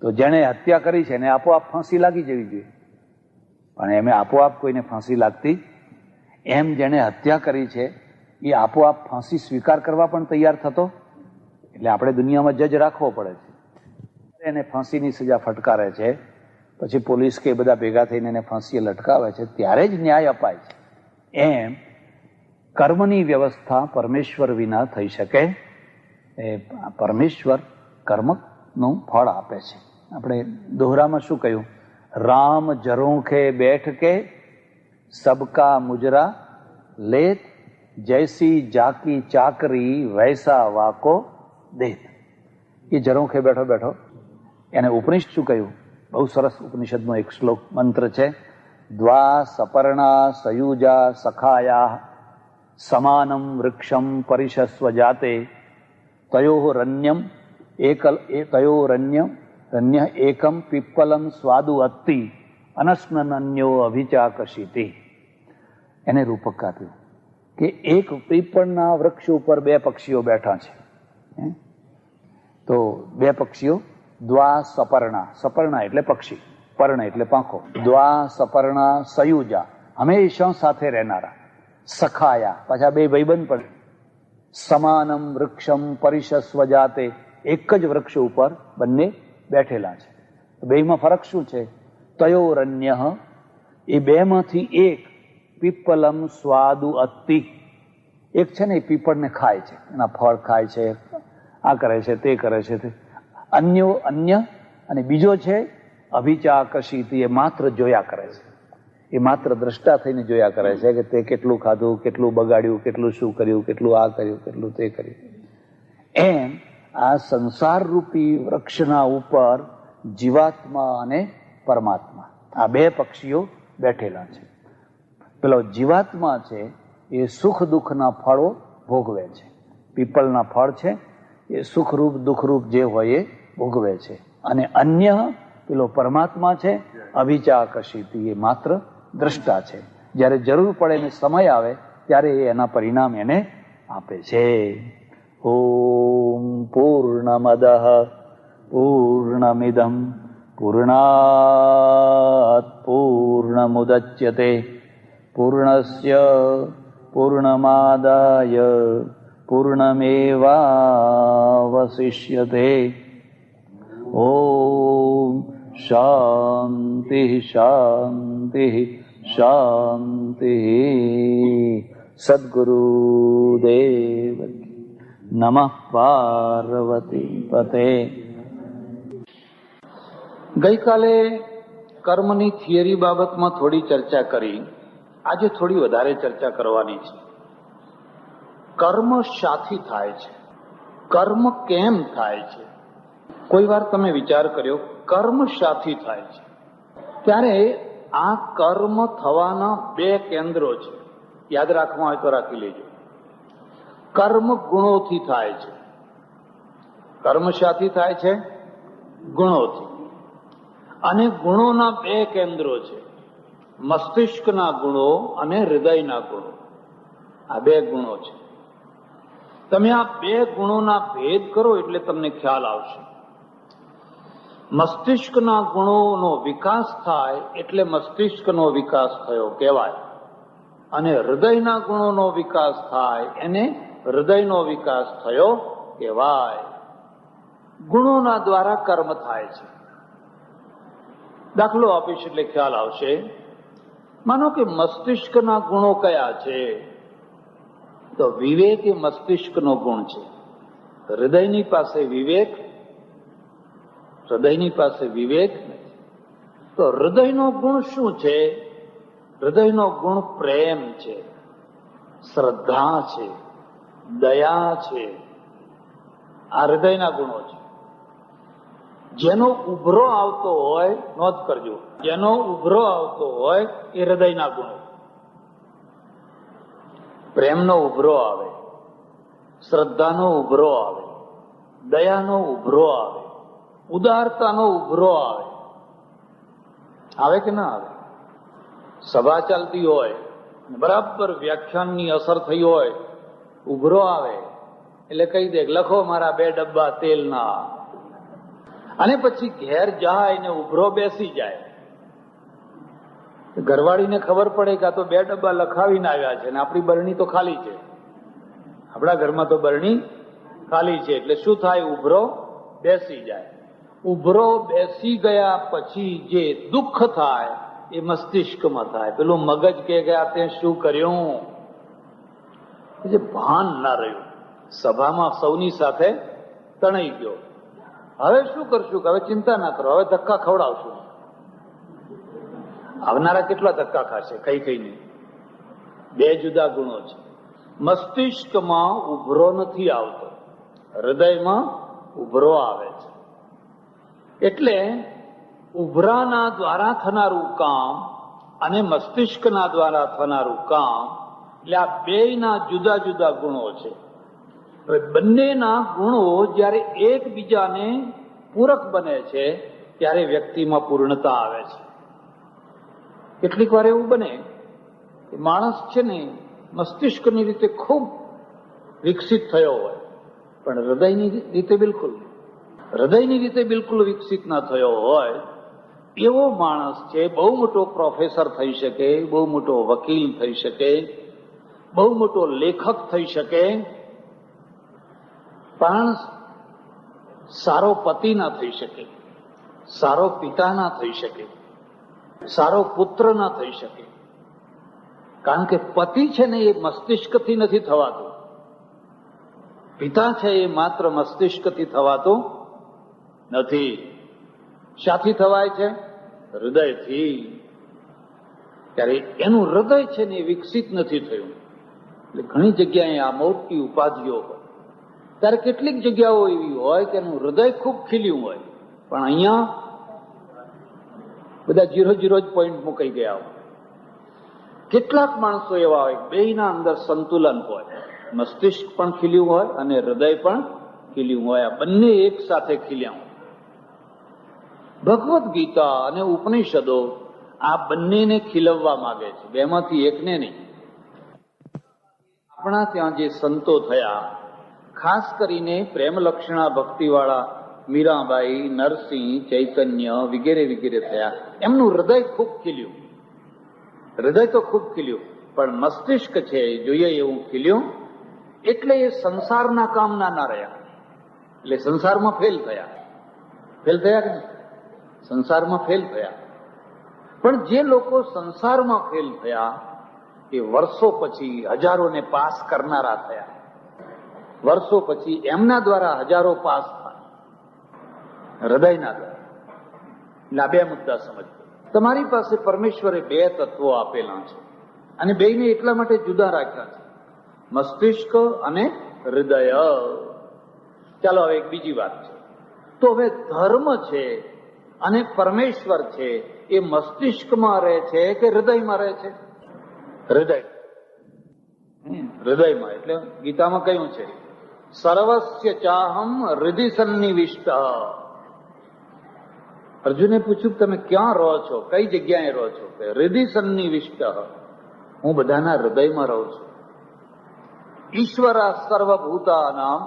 તો જેણે હત્યા કરી છે એને આપોઆપ ફાંસી લાગી જવી જોઈએ, પણ એમ આપોઆપ કોઈને ફાંસી લાગતી? એમ જેણે હત્યા કરી છે એ આપોઆપ ફાંસી સ્વીકાર કરવા પણ તૈયાર થતો? એટલે આપણે દુનિયામાં જજ રાખવો પડે છે. એને ફાંસીની સજા ફટકારે છે, પછી પોલીસ કે બધા ભેગા થઈને એને ફાંસીએ લટકાવે છે, ત્યારે જ ન્યાય અપાય છે. એમ કર્મની વ્યવસ્થા પરમેશ્વર વિના થઈ શકે? એ પરમેશ્વર કર્મનું ફળ આપે છે. આપણે દોહરામાં શું કહ્યું? રામ ઝરૂખે બેઠ કે સબકા મુજરા લેત, જૈસી જાકી ચાકરી વૈસા વાકો દેત. એ ઝરૂખે બેઠો બેઠો એને ઉપનિષદ શું કહ્યું? બહુ સરસ ઉપનિષદનો એક શ્લોક મંત્ર છે. દ્વા સપર્ણા સયુજા સખાયા સમાનમ વૃક્ષમ પરિશસ્વ જાતે તયો રન્ય એકમ પીપલમ સ્વાદુ અત્તિ અનસ્નન્યો અભિચાકશીતિ. એને રૂપક આપ્યું કે એક પીપળના વૃક્ષ ઉપર 2 પક્ષીઓ બેઠા છે. તો 2 પક્ષીઓ દ્વા સપર્ણા, સપર્ણા એટલે પક્ષી, પર્ણ એટલે પાંખો. દ્વા સપર્ણા સયુજા હંમેશા સાથે રહેનારા, સખાયા પાછા 2 ભાઈબંધ પણ, સમાનમ વૃક્ષમ પરિશસ્વ જાતે એક જ વૃક્ષ ઉપર બંને બેઠેલા છે. બેમાં ફરક શું છે? તયોરન્ય એ 2માંથી એક પીપલમ સ્વાદુ અત્તિ. એક છે ને એ પીપળને ખાય છે, એના ફળ ખાય છે, આ કરે છે, તે કરે છે. અન્ય અને બીજો છે અભિચાકશીતિ, એ માત્ર જોયા કરે છે. એ માત્ર દ્રષ્ટા થઈને જોયા કરે છે કે તે કેટલું ખાધું, કેટલું બગાડ્યું, કેટલું શું કર્યું, કેટલું આ કર્યું, કેટલું તે કર્યું. એમ આ સંસાર રૂપી વૃક્ષના ઉપર જીવાત્મા અને પરમાત્મા આ 2 પક્ષીઓ બેઠેલા છે. પેલો જીવાત્મા છે એ સુખ દુઃખના ફળો ભોગવે છે. પીપળના ફળ છે એ સુખરૂપ દુઃખરૂપ જે હોય એ ભોગવે છે. અને અન્ય પેલો પરમાત્મા છે અભિચાકશીતિ, એ માત્ર દ્રષ્ટા છે. જ્યારે જરૂર પડે ને સમય આવે ત્યારે એ એના પરિણામ એને આપે છે. ઓમ પૂર્ણમદઃ પૂર્ણમિદં પૂર્ણાત પૂર્ણમુદચ્યતે પૂર્ણસ્ય પૂર્ણમાદાય પૂર્ણમેવાવશિષ્યતે. ઓમ શાંતિ શાંતિ શાંતિ. સદ્ગુરુદેવ નમઃ. પાર્વતી પતે. ગઈકાલે કર્મની થિયરી બાબતમાં થોડી ચર્ચા કરી. આજે થોડી વધારે ચર્ચા કરવાની છે. કર્મ શાથી થાય છે? કર્મ કેમ થાય છે? કોઈ વાર તમે વિચાર કર્યો કર્મ શાથી થાય છે? ત્યારે આ કર્મ થવાના 2 કેન્દ્રો છે. યાદ રાખવા હોય તો રાખી લેજો. કર્મ ગુણોથી થાય છે. કર્મ શાથી થાય છે? ગુણોથી. અને ગુણોના 2 કેન્દ્રો છે, મસ્તિષ્કના ગુણો અને હૃદયના ગુણો. આ 2 ગુણો છે. તમે આ 2 ગુણોના ભેદ કરો એટલે તમને ખ્યાલ આવશે. મસ્તિષ્કના ગુણોનો વિકાસ થાય એટલે મસ્તિષ્કનો વિકાસ થયો કહેવાય, અને હૃદયના ગુણોનો વિકાસ થાય એને હૃદયનો વિકાસ થયો કહેવાય. ગુણોના દ્વારા કર્મ થાય છે. દાખલો આપીશ એટલે ખ્યાલ આવશે. માનો કે મસ્તિષ્કના ગુણો કયા છે? તો વિવેક એ મસ્તિષ્કનો ગુણ છે. હૃદયની પાસે વિવેક નથી. તો હૃદયનો ગુણ શું છે? હૃદયનો ગુણ પ્રેમ છે, શ્રદ્ધા છે, દયા છે. આ હૃદયના ગુણો છે. જેનો ઉભરો આવતો હોય, નોંધ કરજો, જેનો ઉભરો આવતો હોય એ હૃદયના ગુણો. પ્રેમનો ઉભરો આવે, શ્રદ્ધાનો ઉભરો આવે, દયાનો ઉભરો આવે, ઉદારતાનો ઉભરો આવે કે ના આવે? સભા ચાલતી હોય, બરાબર વ્યાખ્યાનની અસર થઈ હોય, ઉભરો આવે એટલે કહી દે, લખો મારા 2 ડબ્બા તેલના. અને પછી ઘેર જાય ને ઉભરો બેસી જાય. ઘરવાળીને ખબર પડે કે આ તો 2 ડબ્બા લખાવીને આવ્યા છે ને આપણી બરણી તો ખાલી છે. આપણા ઘરમાં તો બરણી ખાલી છે. એટલે શું થાય? ઉભરો બેસી જાય. ઉભરો બેસી ગયા પછી જે દુઃખ થાય એ મસ્તિષ્કમાં થાય. પેલું મગજ કે આ તે શું કર્યું? જે ભાન ના રહ્યું. સભામાં સૌની સાથે તણાઈ ગયો. હવે શું કરશું? હવે ચિંતા ના કરો, હવે ધક્કા ખવડાવશું. આવનારા કેટલા ધક્કા ખાશે? કઈ નહીં. 2 જુદા ગુણો છે. મસ્તિષ્કમાં ઉભરો નથી આવતો, હૃદયમાં ઉભરો આવે છે. એટલે ઉભરાના દ્વારા થનારું કામ અને મસ્તિષ્કના દ્વારા થનારું કામ, એટલે આ બેયના જુદા જુદા ગુણો છે. હવે બંનેના ગુણો જ્યારે એકબીજાને પૂરક બને છે ત્યારે વ્યક્તિમાં પૂર્ણતા આવે છે. કેટલીક વાર એવું બને કે માણસ છે ને મસ્તિષ્કની રીતે ખૂબ વિકસિત થયો હોય, પણ હૃદયની રીતે બિલકુલ વિકસિત ના થયો હોય એવો માણસ છે. બહુ મોટો પ્રોફેસર થઈ શકે, બહુ મોટો વકીલ થઈ શકે, બહુ મોટો લેખક થઈ શકે, પણ સારો પતિ ના થઈ શકે, સારો પિતા ના થઈ શકે, સારો પુત્ર ના થઈ શકે. કારણ કે પતિ છે ને એ મસ્તિષ્કથી નથી થવાતું, પિતા છે એ માત્ર મસ્તિષ્કથી થવાતું નથી. શાથી થવાય છે? હૃદયથી. ત્યારે એનું હૃદય છે ને એ વિકસિત નથી થયું. એટલે ઘણી જગ્યાએ આ મોટી ઉપાધિઓ હોય. ત્યારે કેટલીક જગ્યાઓ એવી હોય કે એનું હૃદય ખૂબ ખીલ્યું હોય, પણ અહીંયા બધા 0 જ પોઈન્ટ મુકાઈ ગયા હોય. કેટલાક માણસો એવા હોય બેયના અંદર સંતુલન હોય, મસ્તિષ્ક પણ ખીલ્યું હોય અને હૃદય પણ ખીલ્યું હોય. આ બંને એક સાથે ખીલ્યા હોય. ભગવદ્ ગીતા અને ઉપનિષદો આ બંનેને ખીલવવા માંગે છે, બેમાંથી એકને નહીં. આપણા ત્યાં જે સંતો થયા, ખાસ કરીને પ્રેમલક્ષણા ભક્તિવાળા મીરાબાઈ, નરસિંહ, ચૈતન્ય વગેરે વગેરે થયા, એમનું હૃદય ખૂબ ખીલ્યું. હૃદય તો ખૂબ ખીલ્યું, પણ મસ્તિષ્ક છે જોઈએ એવું ખીલ્યું. એટલે એ સંસારના કામના ના રહ્યા, એટલે સંસારમાં ફેલ થયા કે નહીં? સંસારમાં ફેલ થયા. પણ જે લોકો સંસારમાં ફેલ થયા એ વર્ષો પછી હજારોને પાસ કરનારા થયા. વર્ષો પછી એમના દ્વારા હજારો પાસ થાય, હૃદયના દ્વારા. એટલે આ 2 મુદ્દા સમજો. તમારી પાસે પરમેશ્વરે 2 તત્વો આપેલા છે અને બેયને એટલા માટે જુદા રાખ્યા છે, મસ્તિષ્ક અને હૃદય. ચાલો હવે એક બીજી વાત છે. તો હવે ધર્મ છે અને પરમેશ્વર છે એ મસ્તિષ્કમાં રહે છે કે હૃદયમાં રહે છે? હૃદયમાં. એટલે ગીતામાં કહ્યું છે સર્વસ્ય ચાહમ હૃદય સન્નિવિષ્ટ. અર્જુને પૂછ્યું તમે ક્યાં રહો છો, કઈ જગ્યાએ રહો છો? હૃદય સન્નિવિષ્ટ, હું બધાના હૃદયમાં રહું છું. ઈશ્વર સર્વભૂતાનામ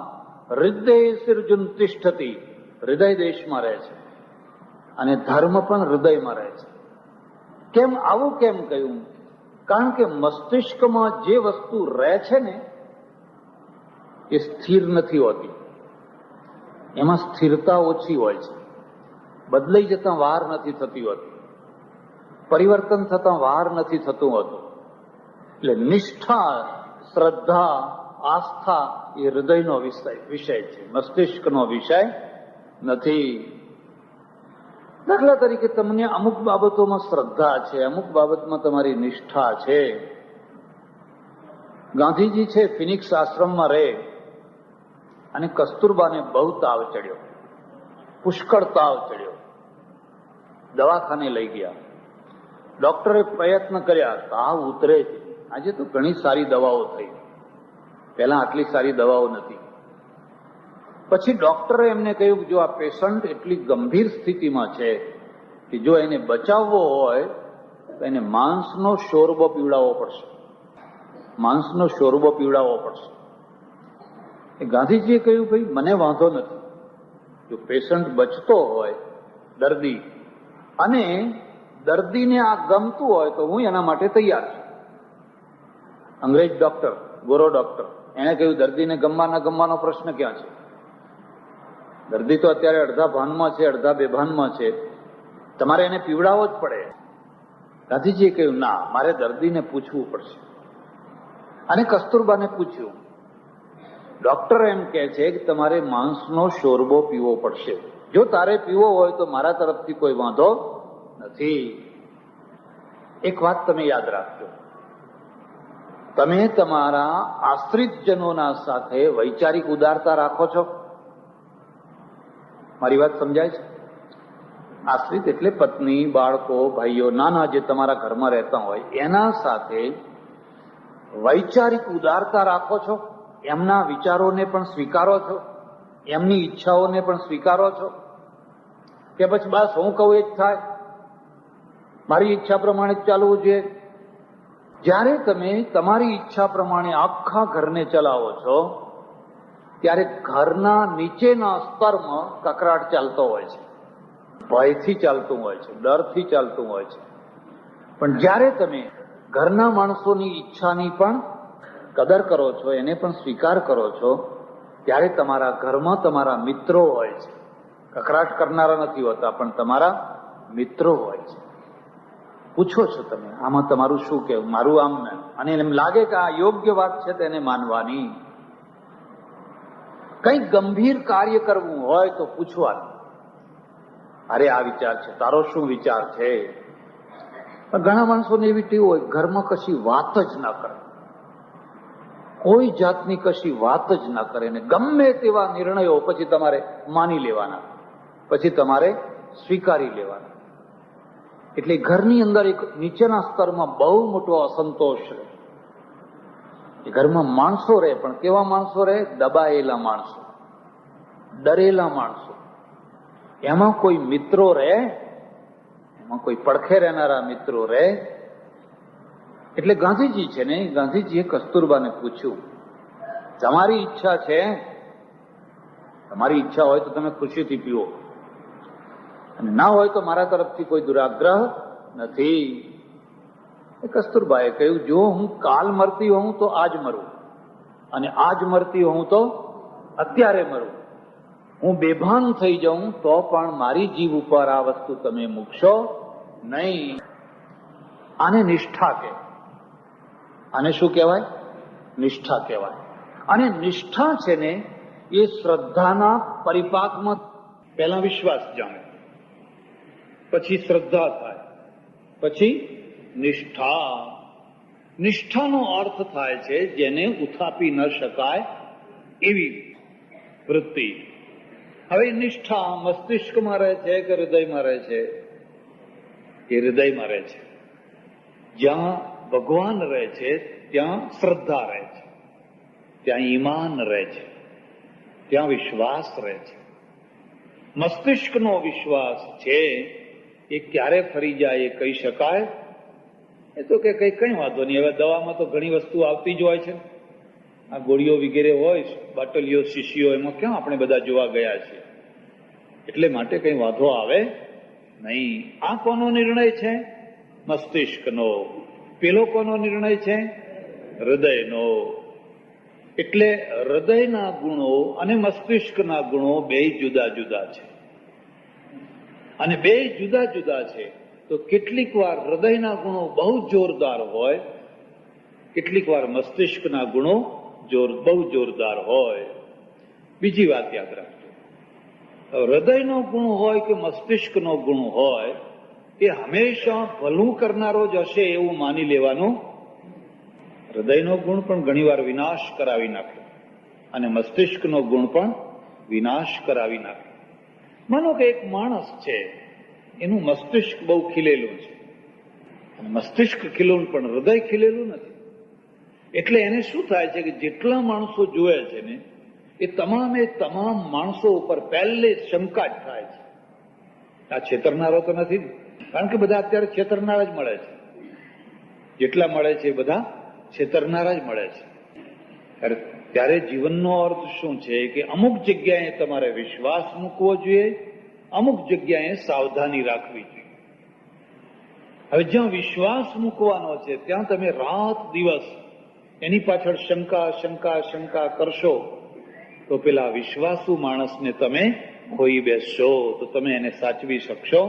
હૃદય સર્જુન તિષ્ઠતિ. હૃદય દેશમાં રહે છે અને ધર્મ પણ હૃદયમાં રહે છે. કેમ આવું કેમ કહ્યું? કારણ કે મસ્તિષ્કમાં જે વસ્તુ રહે છે ને એ સ્થિર નથી હોતી. એમાં સ્થિરતા ઓછી હોય છે, બદલાઈ જતા વાર નથી થતી હોતી, પરિવર્તન થતા વાર નથી થતું હોતું. એટલે નિષ્ઠા, શ્રદ્ધા, આસ્થા એ હૃદયનો વિષય છે, મસ્તિષ્કનો વિષય નથી. દાખલા તરીકે તમને અમુક બાબતોમાં શ્રદ્ધા છે, અમુક બાબતમાં તમારી નિષ્ઠા છે. ગાંધીજી છે ફિનિક્સ આશ્રમમાં રહે અને કસ્તુરબાને બહુ તાવ ચડ્યો, પુષ્કળ તાવ ચડ્યો, દવાખાને લઈ ગયા. ડોક્ટરે પ્રયત્ન કર્યા, તાવ ઉતરે છે. આજે તો ઘણી સારી દવાઓ થઈ, પહેલા આટલી સારી દવાઓ નથી. પછી ડોક્ટરે એમને કહ્યું જો આ પેશન્ટ એટલી ગંભીર સ્થિતિમાં છે કે જો એને બચાવવો હોય તો એને માંસનો શોરબો પીવડાવવો પડશે, માંસનો શોરબો પીવડાવવો પડશે. ગાંધીજીએ કહ્યું ભાઈ મને વાંધો નથી, જો પેશન્ટ બચતો હોય દર્દી અને દર્દીને આ ગમતું હોય તો હું એના માટે તૈયાર છું. અંગ્રેજ ડોક્ટર, ગોરો ડોક્ટર, એને કહ્યું દર્દીને ગમવાનો પ્રશ્ન ક્યાં છે? દર્દી તો અત્યારે અડધા ભાનમાં છે, અડધા બેભાનમાં છે, તમારે એને પીવડાવવો જ પડે. ગાંધીજીએ કહ્યું ના, મારે દર્દીને પૂછવું પડશે. અને કસ્તુરબાને પૂછ્યું. ડોક્ટર એમ કહે છે કે તમારે માંસનો શોરબો પીવો પડશે, જો તારે પીવો હોય તો મારા તરફથી કોઈ વાંધો નથી. એક વાત તમે યાદ રાખજો, તમે તમારા આશ્રિતજનોના સાથે વૈચારિક ઉદારતા રાખો છો? મારી વાત સમજાય છે? આશ્રિત એટલે પત્ની, બાળકો, ભાઈઓ, નાના જે તમારા ઘરમાં રહેતા હોય એના સાથે વૈચારિક ઉદારતા રાખો છો? એમના વિચારોને પણ સ્વીકારો છો? એમની ઈચ્છાઓને પણ સ્વીકારો છો? કે પછી બસ હું કહું એ જ થાય, મારી ઈચ્છા પ્રમાણે જ ચાલવું જોઈએ? જ્યારે તમે તમારી ઈચ્છા પ્રમાણે આખા ઘરને ચલાવો છો ત્યારે ઘરના નીચેના સ્તરમાં કકરાટ ચાલતો હોય છે, ભયથી ચાલતું હોય છે, ડરથી ચાલતું હોય છે. પણ જ્યારે તમે ઘરના માણસોની ઈચ્છાની પણ કદર કરો છો, એને પણ સ્વીકાર કરો છો, ત્યારે તમારા ઘરમાં તમારા મિત્રો હોય છે. કકરાટ કરનારા નથી હોતા, પણ તમારા મિત્રો હોય છે. પૂછો છો તમે આમાં તમારું શું કહેવું, મારું આમ ને, અને એમ લાગે કે આ યોગ્ય વાત છે તેને માનવાની. કંઈક ગંભીર કાર્ય કરવું હોય તો પૂછવાનું, અરે આ વિચાર છે, તારો શું વિચાર છે? ઘણા માણસોને એવી ટેવ હોય ઘરમાં કશી વાત જ ના કરે, કોઈ જાતની કશી વાત જ ના કરે, ને ગમે તેવા નિર્ણયો પછી તમારે માની લેવાના, પછી તમારે સ્વીકારી લેવાના. એટલે ઘરની અંદર એક નીચેના સ્તરમાં બહુ મોટો અસંતોષ રહે. એ ઘરમાં માણસો રહે, પણ કેવા માણસો રહે? દબાયેલા માણસો, ડરેલા માણસો. એમાં કોઈ મિત્રો રહે, એમાં કોઈ પડખે રહેનારા મિત્રો રહે. એટલે ગાંધીજી છે ને, ગાંધીજીએ કસ્તુરબાને પૂછ્યું તમારી ઈચ્છા છે, તમારી ઈચ્છા હોય તો તમે ખુશીથી પીવો, અને ના હોય તો મારા તરફથી કોઈ દુરાગ્રહ નથી. કસ્તુરબાએ કહ્યું જો હું કાલ મરતી હોઉં તો આજ મરું, અને આજ મરતી હોઉં તો અત્યારે મરું. હું બેભાન થઈ જાઉં તો પણ મારી જીભ ઉપર આ વસ્તુ તમે મૂકશો નહીં. આને નિષ્ઠા કહે. આને શું કહેવાય? નિષ્ઠા કહેવાય. અને નિષ્ઠા છે ને એ શ્રદ્ધાના પરિપાકમાં પહેલા વિશ્વાસ જામે, પછી શ્રદ્ધા થાય, પછી નિષ્ઠા. નિષ્ઠાનો અર્થ થાય છે જેને ઉથાપી ન શકાય એવી વૃત્તિ. હવે નિષ્ઠા મસ્તિષ્કમાં રહે છે કે હૃદયમાં રહે છે? એ હૃદયમાં રહે છે. જ્યાં ભગવાન રહે છે ત્યાં શ્રદ્ધા રહે છે, ત્યાં ઈમાન રહે છે, ત્યાં વિશ્વાસ રહે છે. મસ્તિષ્કનો વિશ્વાસ છે એ ક્યારે ફરી જાય એ કહી શકાય? એ તો કે કઈ વાંધો નહીં, હવે દવામાં તો ઘણી વસ્તુ આવતી જ હોય છે, આ ગોળીઓ વગેરે હોય, બાટલીઓ, શીશીઓ, એમાં ક્યાં આપણે બધા જોવા ગયા છીએ, એટલે માટે કઈ વાંધો આવે નહીં. આ કોનો નિર્ણય છે? મસ્તિષ્કનો. પેલો કોનો નિર્ણય છે? હૃદયનો. એટલે હૃદયના ગુણો અને મસ્તિષ્કના ગુણો બે જુદા જુદા છે, અને બે જુદા જુદા છે. તો કેટલીક વાર હૃદયના ગુણો બહુ જોરદાર હોય, કેટલીક વાર મસ્તિષ્કના ગુણો બહુ જોરદાર હોય. બીજી વાત યાદ રાખજો, હૃદયનો ગુણ હોય કે મસ્તિષ્કનો ગુણ હોય, એ હંમેશા ભલું કરનારો જ હશે એવું માની લેવાનું. હૃદયનો ગુણ પણ ઘણીવાર વિનાશ કરાવી નાખે અને મસ્તિષ્કનો ગુણ પણ વિનાશ કરાવી નાખે. માનો કે એક માણસ છે, એનું મસ્તિષ્ક બહુ ખીલેલું છે, અને મસ્તિષ્ક ખીલેલું પણ હૃદય ખીલેલું નથી. એટલે એને શું થાય છે કે જેટલા માણસો જુએ છે ને, એ તમામ માણસો ઉપર પહેલે શંકા જ થાય છે, આ છેતરનારો તો નથી, કારણ કે બધા અત્યારે છેતરનારા જ મળે છે. જેટલા મળે છે એ બધા છેતરનારા જ મળે છે. ત્યારે જીવનનો અર્થ શું છે કે અમુક જગ્યાએ તમારે વિશ્વાસ મૂકવો જોઈએ, અમુક જગ્યાએ સાવધાની રાખવી જોઈએ. હવે જ્યાં વિશ્વાસ મૂકવાનો છે ત્યાં તમે રાત દિવસ એની પાછળ શંકા શંકા શંકા કરશો તો પેલા વિશ્વાસુ માણસને તમે ખોઈ બેસશો, તો તમે એને સાચવી શકશો.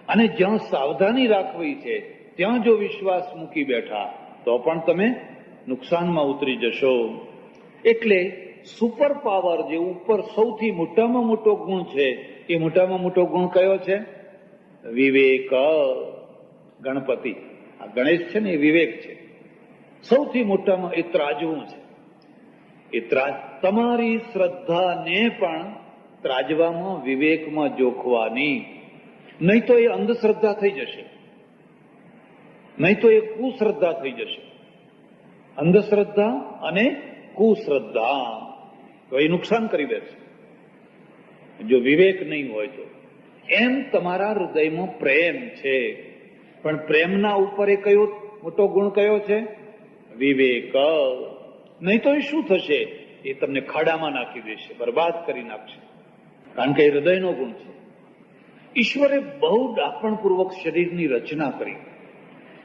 અને જ્યાં સાવધાની રાખવી છે ત્યાં જો વિશ્વાસ મૂકી બેઠા તો પણ તમે નુકસાનમાં ઉતરી જશો. એટલે સુપર પાવર જે ઉપર સૌથી મોટામાં મોટો ગુણ છે, એ મોટામાં મોટો ગુણ કયો છે? વિવેક. ગણપતિ, આ ગણેશ છે ને, એ વિવેક છે. સૌથી મોટામાં એ ત્રાજવું છે. એ તમારી શ્રદ્ધાને પણ ત્રાજવામાં, વિવેકમાં જોખવાની. નહીં તો એ અંધશ્રદ્ધા થઈ જશે, નહીં તો એ કુશ્રદ્ધા થઈ જશે. અંધશ્રદ્ધા અને કુશ્રદ્ધા તો એ નુકસાન કરી દેશે જો વિવેક નહીં હોય તો. એમ તમારા હૃદયમાં પ્રેમ છે, પણ પ્રેમના ઉપર એ કયો મોટો ગુણ કયો છે? વિવેક. નહીં તો એ શું થશે? એ તમને ખાડામાં નાખી દેશે, બરબાદ કરી નાખશે, કારણ કે એ હૃદયનો ગુણ છે. ઈશ્વરે બહુ ડાપણપૂર્વક શરીરની રચના કરી.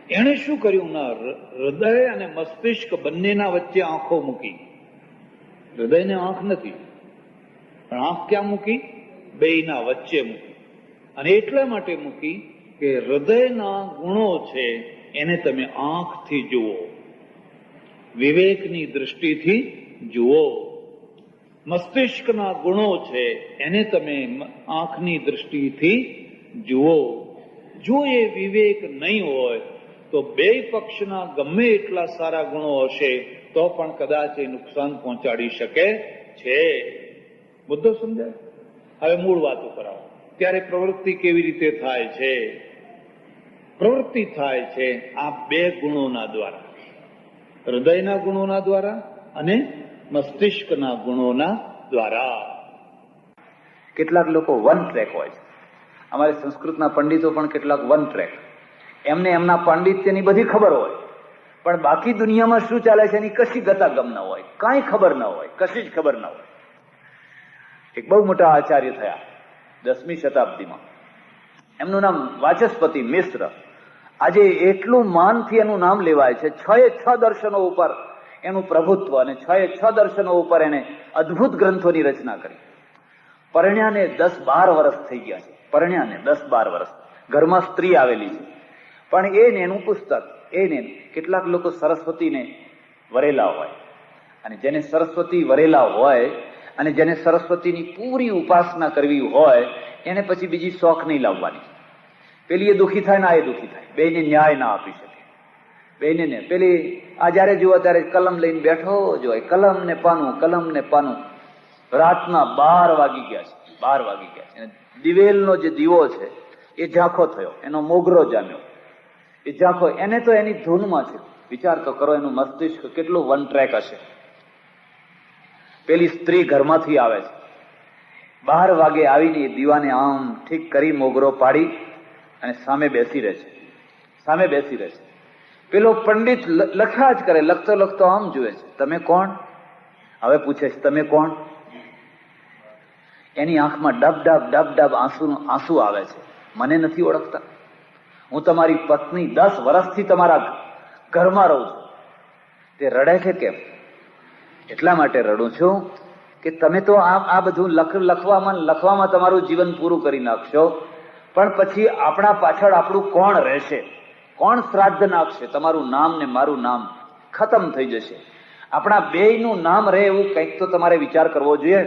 એણે શું કર્યું ના, હૃદય અને મસ્તિષ્ક બંનેના વચ્ચે આંખો મૂકી. હૃદયને આંખ નથી, પણ આંખ ક્યાં મૂકી? બેયના વચ્ચે મૂકી. અને એટલા માટે મૂકી કે હૃદયના ગુણો છે એને તમે આંખથી જુઓ, વિવેકની દૃષ્ટિથી જુઓ. મસ્તિષ્કના ગુણો છે એને તમે આંખની દૃષ્ટિથી જુઓ. જો એ વિવેક નહીં હોય તો બે પક્ષના ગમે એટલા સારા ગુણો હશે તો પણ કદાચ એ નુકસાન પહોંચાડી શકે છે. મુદ્દો સમજાય? હવે મૂળ વાત ઉપર આવો. ત્યારે પ્રવૃત્તિ કેવી રીતે થાય છે? પ્રવૃત્તિ થાય છે આ બે ગુણોના દ્વારા, હૃદયના ગુણોના દ્વારા અને મસ્તિષ્કના ગુણોના દ્વારા. કેટલાક લોકો વન ટ્રેક હોય છે. અમારે સંસ્કૃતના પંડિતો પણ કેટલાક વન ટ્રેક, એમને એમના પાંડિત્યની બધી ખબર હોય, પણ બાકી દુનિયામાં શું ચાલે છે એની કશી ગતાગમ ન હોય, કાંઈ ખબર ન હોય, કશી જ ખબર ન હોય. એક બહુ મોટા આચાર્ય થયા 10મી શતાબ્દીમાં, એમનું નામ વાચસ્પતિ મિશ્ર. આજે એટલું માનથી એનું નામ લેવાય છે. 6 દર્શનો ઉપર એનું પ્રભુત્વ, અને 6 દર્શનો ઉપર એને અદભુત ગ્રંથોની રચના કરી. પરણ્યાને 10-12 વર્ષ થઈ ગયા છે. પરણ્યાને 10-12 વર્ષ, ઘરમાં સ્ત્રી આવેલી છે, પણ એને એનું પુસ્તક, એને કેટલાક લોકો સરસ્વતીને વરેલા હોય, અને જેને સરસ્વતી વરેલા હોય અને જેને સરસ્વતીની પૂરી ઉપાસના કરવી હોય એને પછી બીજી શોખ નહીં લાવવાની. પેલી એ દુઃખી થાય ને આ એ દુઃખી થાય, બેને ન્યાય ના આપી શકે. બેને ને પેલી આ જયારે જુઓ ત્યારે કલમ લઈને બેઠો જ હોય, કલમ ને પાનું. રાતના 12 વાગી ગયા છે, 12 વાગી ગયા છે. દિવેલનો જે દીવો છે એ ઝાંખો થયો, એનો મોગરો જામ્યો, એ ઝાંખો, એને તો એની ધૂનમાં છે. વિચાર તો કરો એનું મસ્તિષ્ક કેટલું વન ટ્રેક હશે. પેલી સ્ત્રી ઘરમાંથી આવે છે, 12 વાગે આવીને દીવાને આમ ઠીક કરી મોગરો પાડી અને સામે બેસી રહે છે, સામે બેસી રહે છે. પેલો પંડિત લખ્યા જ કરે, લખતો આમ જુએ છે, તમે કોણ? હવે પૂછે છે તમે કોણ? એની આંખમાં ડબ આંસુ આવે છે. મને નથી ઓળખતા? હું તમારી પત્ની 10 વર્ષથી તમારા ઘરમાં રહું છું. તે રડે છે કેમ? એટલા માટે રડું છું કે તમે તો આ બધું લખવામાં તમારું જીવન પૂરું કરી નાખશો, પણ પછી આપણા પાછળ આપણું કોણ રહેશે? કોણ શ્રાદ્ધ નાખશે? તમારું નામ ને મારું નામ ખતમ થઈ જશે. આપણા બેયનું નામ રહે એવું કંઈક તો તમારે વિચાર કરવો જોઈએ.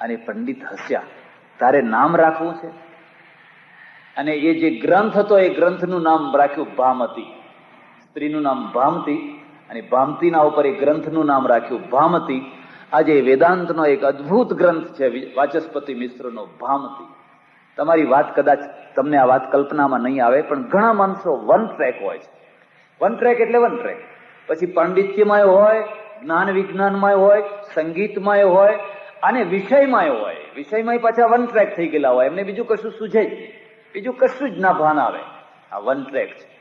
અને પંડિત હસ્યા, તારે નામ રાખવું છે? અને એ જે ગ્રંથ હતો એ ગ્રંથનું નામ રાખ્યું ભામતી. સ્ત્રીનું નામ ભામતી અને ભામતીના ઉપર એ ગ્રંથનું નામ રાખ્યું ભામતી. આજે વેદાંતનો એક અદ્ભુત ગ્રંથ છે વાચસ્પતિ મિશ્રનો ભામતી. તમારી વાત કદાચ તમને આ વાત કલ્પનામાં નહીં આવે, પણ ઘણા માણસો વન ટ્રેક હોય છે. વન ટ્રેક એટલે વન ટ્રેક. પછી પંડિત્યમાં હોય, જ્ઞાન વિજ્ઞાનમાં હોય, સંગીતમાં હોય અને વિષયમાં હોય. વિષયમાં પાછા વન ટ્રેક થઈ ગયેલા હોય. એમને બીજું કશું સૂઝે જ નહીં, બીજું કશું જ ના ભાન આવે. આ વન ટ્રેક છે.